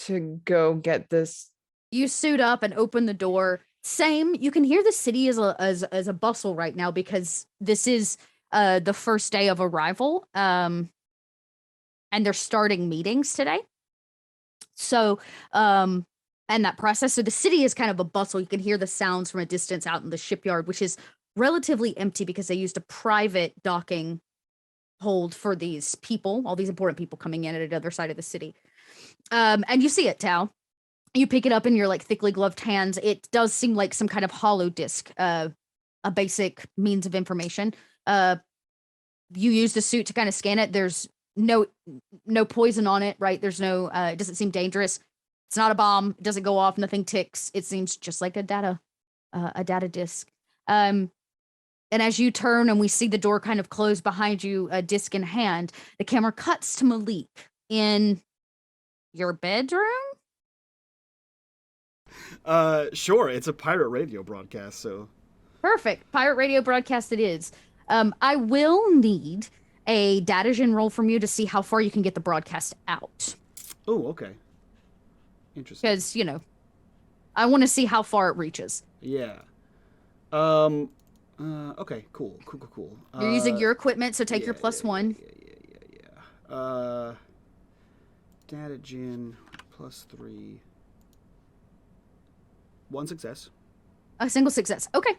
to go get this. You suit up and open the door. Same. You can hear the city as a bustle right now because this is the first day of arrival. And they're starting meetings today. So, and that process. So the city is kind of a bustle. You can hear the sounds from a distance out in the shipyard, which is relatively empty because they used a private docking hold for these people, all these important people coming in at the other side of the city. And you see it, Tal. You pick it up in your like thickly gloved hands. It does seem like some kind of hollow disk, a basic means of information. You use the suit to kind of scan it. There's no poison on it, right? There's no, it doesn't seem dangerous. It's not a bomb. It doesn't go off. Nothing ticks. It seems just like a data disk. And as you turn and we see the door kind of close behind you, a disc in hand, the camera cuts to Malik in your bedroom? Sure. It's a pirate radio broadcast, so. Perfect. Pirate radio broadcast it is. I will need a data gen roll from you to see how far you can get the broadcast out. Oh, okay. Interesting. Because, I want to see how far it reaches. Yeah. Okay, cool. You're using your equipment, so take your +1. Yeah. Data gen +3. 1 success. A single success. Okay.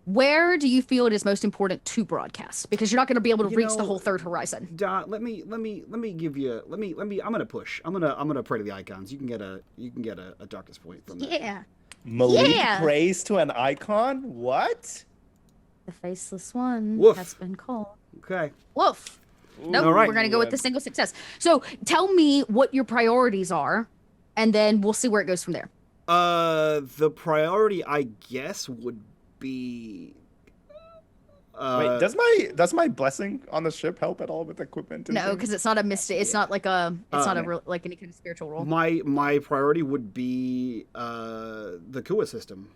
Where do you feel it is most important to broadcast? Because you're not going to be able to reach the whole third horizon. Let me give you. I'm gonna push. I'm gonna pray to the icons. You can get a darkness point from that. Yeah. Malik prays to an icon? What? The faceless one Woof. has been called. Okay. Woof. Nope. All right. We're gonna go with the single success. So tell me what your priorities are, and then we'll see where it goes from there. The priority, I guess, would be. Wait, does my blessing on the ship help at all with equipment? No, because it's not a mystic. It's not like a. It's not a real, like any kind of spiritual role. My priority would be the Kua system.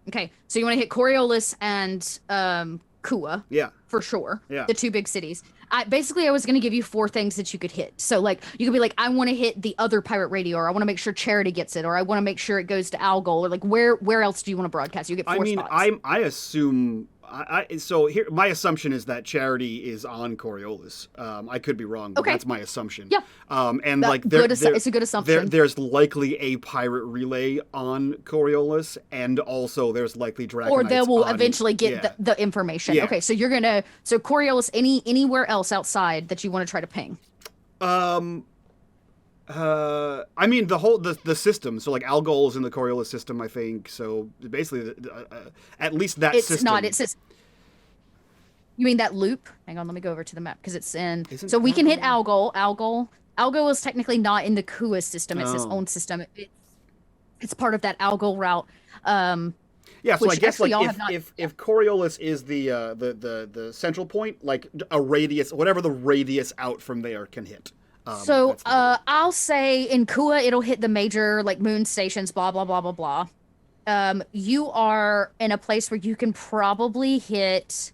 Okay, so you want to hit Coriolis and Kua. Yeah. For sure. Yeah. The 2 big cities. I was going to give you 4 things that you could hit. So like you could be like, I want to hit the other pirate radio, or I want to make sure Charity gets it, or I want to make sure it goes to Algol, or like where else do you want to broadcast? You get 4 spots. I assume. So here, my assumption is that Charity is on Coriolis. I could be wrong, but that's my assumption. Yeah. And it's a good assumption. There's likely a pirate relay on Coriolis, and also there's likely Draconites. Or they will eventually get the information. Yeah. Okay, so you're gonna Coriolis, anywhere else outside that you want to try to ping. I mean the system. So like Algol is in the Coriolis system, I think. So basically, at least that system. It's not. It says. You mean that loop? Hang on, let me go over to the map because it's in. So we can hit Algol. Algol is technically not in the Kua system. It's its own system. It's part of that Algol route. Yeah, so I guess like if Coriolis is the central point, like a radius, whatever the radius out from there can hit. I'll say in Kua it'll hit the major like moon stations, blah blah blah blah blah. You are in a place where you can probably hit.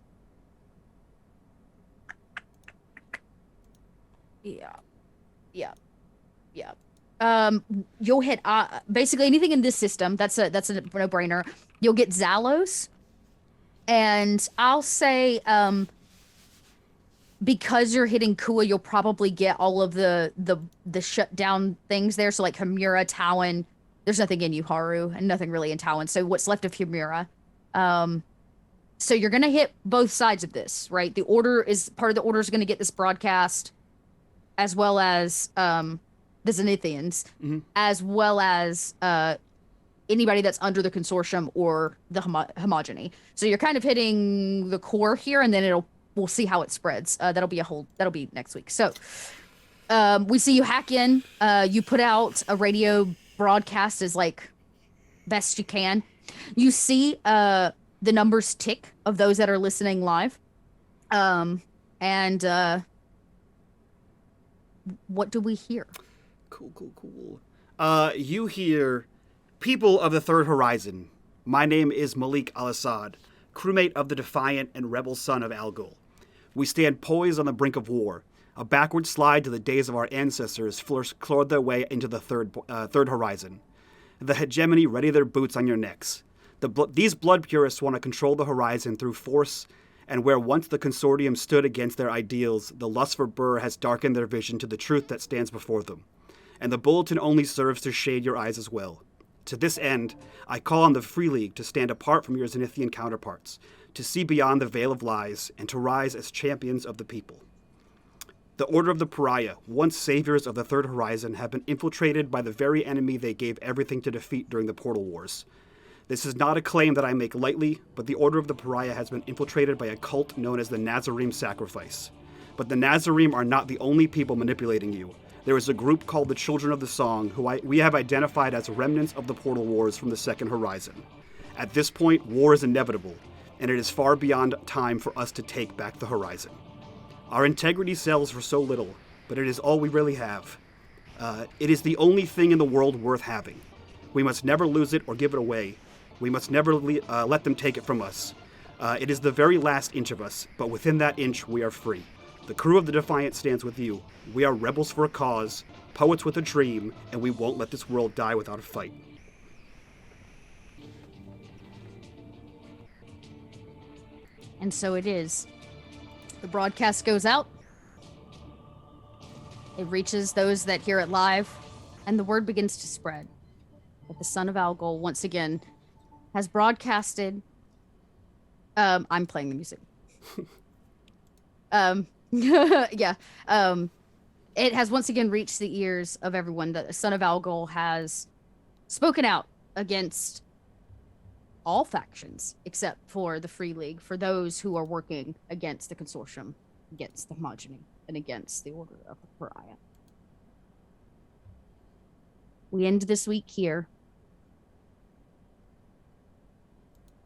Yeah. You'll hit basically anything in this system. That's a no-brainer. You'll get Zalos, and I'll say because you're hitting Kua, you'll probably get all of the shutdown things there. So like Hamura, Talon. There's nothing in Uhara and nothing really in Talon. So what's left of Hamura. So you're gonna hit both sides of this, right? The order is part of the order is gonna get this broadcast, as well as the Zenithians, as well as anybody that's under the Consortium or the homogeny. So you're kind of hitting the core here, and then we'll see how it spreads. That'll be next week. So we see you hack in. You put out a radio broadcast as like best you can. You see the numbers tick of those that are listening live, and what do we hear? Cool. You hear, people of the Third Horizon. My name is Malik Al-Assad, crewmate of the Defiant and rebel son of Algol. We stand poised on the brink of war, a backward slide to the days of our ancestors clawed their way into the Third Horizon. The hegemony ready their boots on your necks. These blood purists want to control the horizon through force, and where once the Consortium stood against their ideals, the lust for Burr has darkened their vision to the truth that stands before them. And the bulletin only serves to shade your eyes as well. To this end, I call on the Free League to stand apart from your Zenithian counterparts, to see beyond the veil of lies, and to rise as champions of the people. The Order of the Pariah, once saviors of the Third Horizon, have been infiltrated by the very enemy they gave everything to defeat during the Portal Wars. This is not a claim that I make lightly, but the Order of the Pariah has been infiltrated by a cult known as the Nazarene Sacrifice. But the Nazarene are not the only people manipulating you. There is a group called the Children of the Song, who we have identified as remnants of the Portal Wars from the Second Horizon. At this point, war is inevitable, and it is far beyond time for us to take back the horizon. Our integrity sells for so little, but it is all we really have. It is the only thing in the world worth having. We must never lose it or give it away. We must never let them take it from us. It is the very last inch of us, but within that inch we are free. The crew of the Defiant stands with you. We are rebels for a cause, poets with a dream, and we won't let this world die without a fight. And so it is. The broadcast goes out. It reaches those that hear it live, and the word begins to spread that the son of Algol once again has broadcasted. I'm playing the music. Yeah. It has once again reached the ears of everyone that the son of Algol has spoken out against all factions except for the Free League, for those who are working against the Consortium, against the Homogeny, and against the Order of the Pariah. We end this week here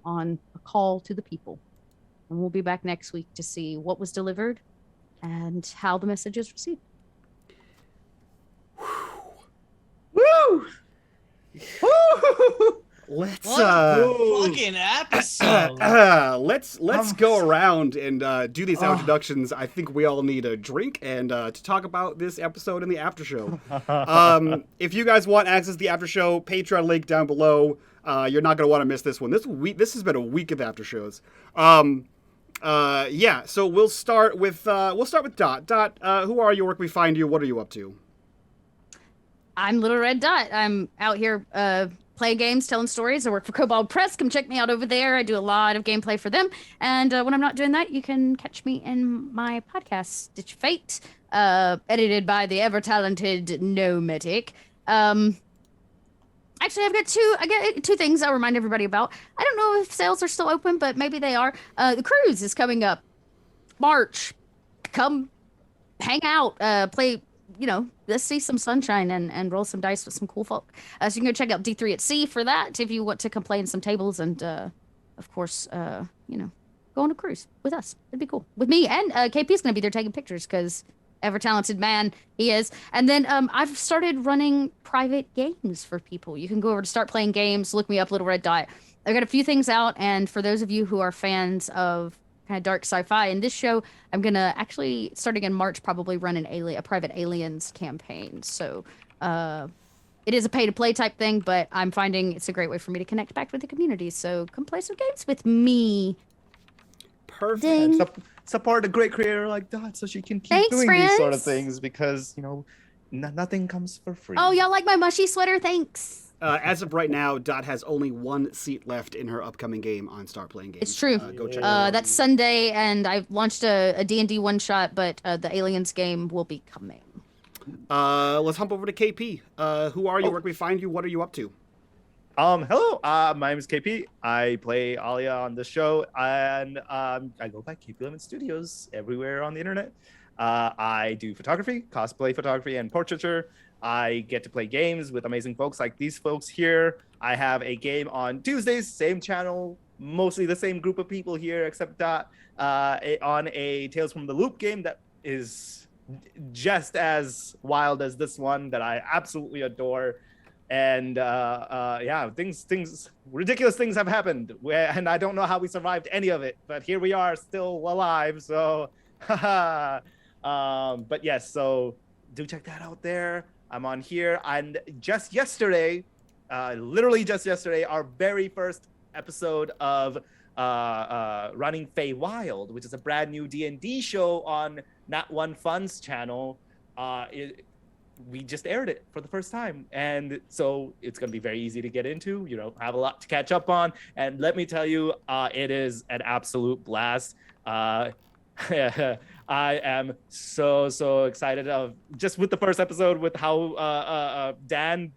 on a call to the people. And we'll be back next week to see what was delivered and how the message is received. Woo! Woo! Let's fucking episode. let's go around and do these introductions. I think we all need a drink and to talk about this episode in the after show. If you guys want access to the after show, Patreon link down below. You're not gonna want to miss this one. This has been a week of after shows. Yeah. So we'll start with Dot. Dot, who are you? Where can we find you? What are you up to? I'm Little Red Dot. I'm out here playing games, telling stories. I work for Kobold Press. Come check me out over there. I do a lot of gameplay for them. And when I'm not doing that, you can catch me in my podcast, Stitch Fate, edited by the ever-talented Nomadic. Actually, I got two things I'll remind everybody about. I don't know if sales are still open, but maybe they are. The cruise is coming up. March. Come hang out, play, let's see some sunshine and roll some dice with some cool folk. So you can go check out D3 at Sea for that if you want to come play in some tables and, of course, go on a cruise with us. It'd be cool. With me, and KP's going to be there taking pictures because ever-talented man he is. And then I've started running private games for people. You can go over to Start Playing Games, look me up, Little Red Dot. I've got a few things out, and for those of you who are fans of kind of dark sci-fi, in this show, I'm going to actually, starting in March, probably run a private Aliens campaign. So it is a pay-to-play type thing, but I'm finding it's a great way for me to connect back with the community. So come play some games with me. Perfect. Ding. Support a great creator like that so she can keep Thanks, doing friends. these sort of things because, nothing comes for free. Oh, y'all like my mushy sweater? Thanks. As of right now, Dot has only one seat left in her upcoming game on Start Playing Games. It's true. Go check it out. That's Sunday, and I've launched a D&D one-shot, but the Aliens game will be coming. Let's hump over to KP. Who are you? Where can we find you? What are you up to? Hello. My name is KP. I play Alia on the show, and I go by KP Lemon Studios everywhere on the internet. I do photography, cosplay photography, and portraiture. I get to play games with amazing folks like these folks here. I have a game on Tuesdays, same channel, mostly the same group of people here, except that on a Tales from the Loop game that is just as wild as this one that I absolutely adore. And ridiculous things have happened, and I don't know how we survived any of it, but here we are still alive. So, but yes, so do check that out there. I'm on here, and just yesterday, literally just yesterday, our very first episode of running Fey Wild, which is a brand new D&D show on Nat One Fun's channel. We just aired it for the first time, and so it's going to be very easy to get into, have a lot to catch up on, and let me tell you, it is an absolute blast. I am so excited of just with the first episode, with how Dan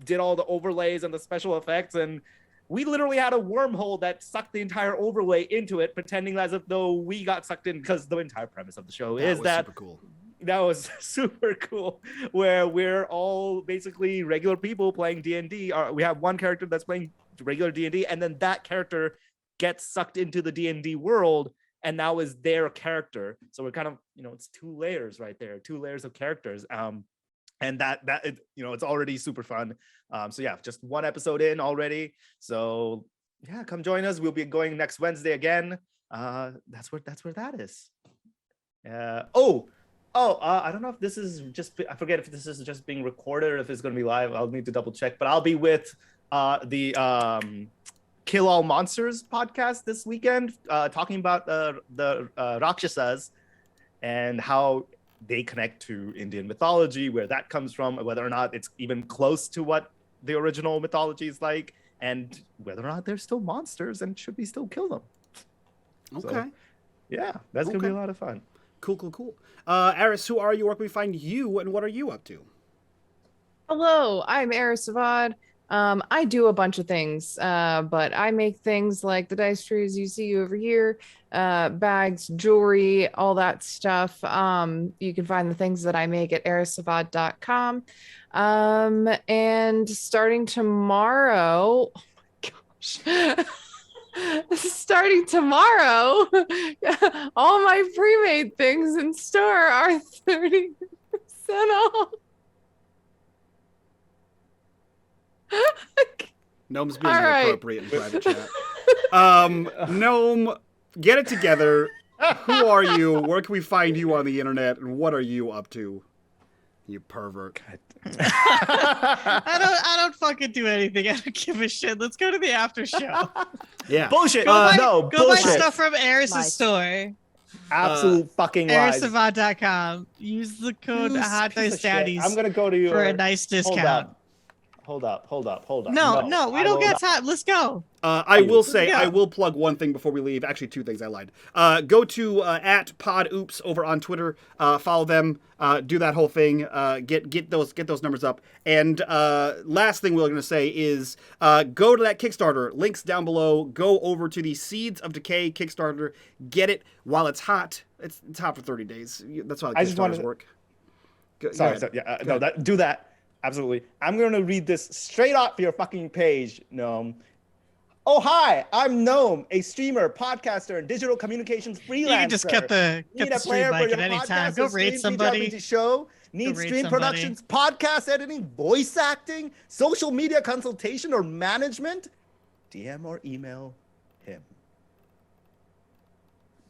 did all the overlays and the special effects, and we literally had a wormhole that sucked the entire overlay into it, pretending as if though we got sucked in, because the entire premise of the show is that super cool. That was super cool, where we're all basically regular people playing D&D. We have one character that's playing regular D&D, and then that character gets sucked into the D&D world, and now is their character. So we're kind of, it's two layers right there, two layers of characters. and it's already super fun. So yeah, just one episode in already. So yeah, come join us. We'll be going next Wednesday again. That's where that is. I don't know if this is I forget if this is just being recorded or if it's going to be live. I'll need to double check, but I'll be with the Kill All Monsters podcast this weekend, talking about the Rakshasas and how they connect to Indian mythology, where that comes from, whether or not it's even close to what the original mythology is like, and whether or not they're still monsters and should we still kill them. Okay. So, yeah, that's going to be a lot of fun. Cool. Aris, who are you? Where can we find you, and what are you up to? Hello, I'm Eris Savad. I do a bunch of things, but I make things like the dice trays you see over here, bags, jewelry, all that stuff. You can find the things that I make at erisavad.com. And starting tomorrow, oh my gosh. Starting tomorrow, all my pre-made things in store are 30% off. Gnome's being All right. inappropriate in private chat. Gnome, get it together. Who are you? Where can we find you on the internet? And what are you up to? You pervert. I don't fucking do anything. I don't give a shit. Let's go to the after show. Yeah. Bullshit. Go buy bullshit. stuff from Eris' Lies. store. Absolute fucking lies. Erisavad.com. Use the code You Hot piece Dice of shit. Daddies I'm gonna go to your. for a nice discount. Hold up. No, we don't get time. Let's go. I will say, Yeah. I will plug one thing before we leave. Actually, two things. I lied. Go to @PodOops over on Twitter. Follow them. Do that whole thing. Get those numbers up. And last thing we're going to say is go to that Kickstarter. Links down below. Go over to the Seeds of Decay Kickstarter. Get it while it's hot. It's hot for 30 days. That's how the Kickstarters work. Go ahead. Do that. Absolutely. I'm going to read this straight off your fucking page, Gnome. Oh, hi, I'm Gnome, a streamer, podcaster, and digital communications freelancer. You can just cut the stream mic at any time. Go rate somebody. Show? Need stream productions, podcast editing, voice acting, social media consultation, or management? DM or email him.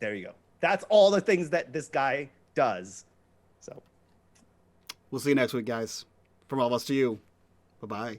There you go. That's all the things that this guy does. So we'll see you next week, guys. From all of us to you. Bye-bye.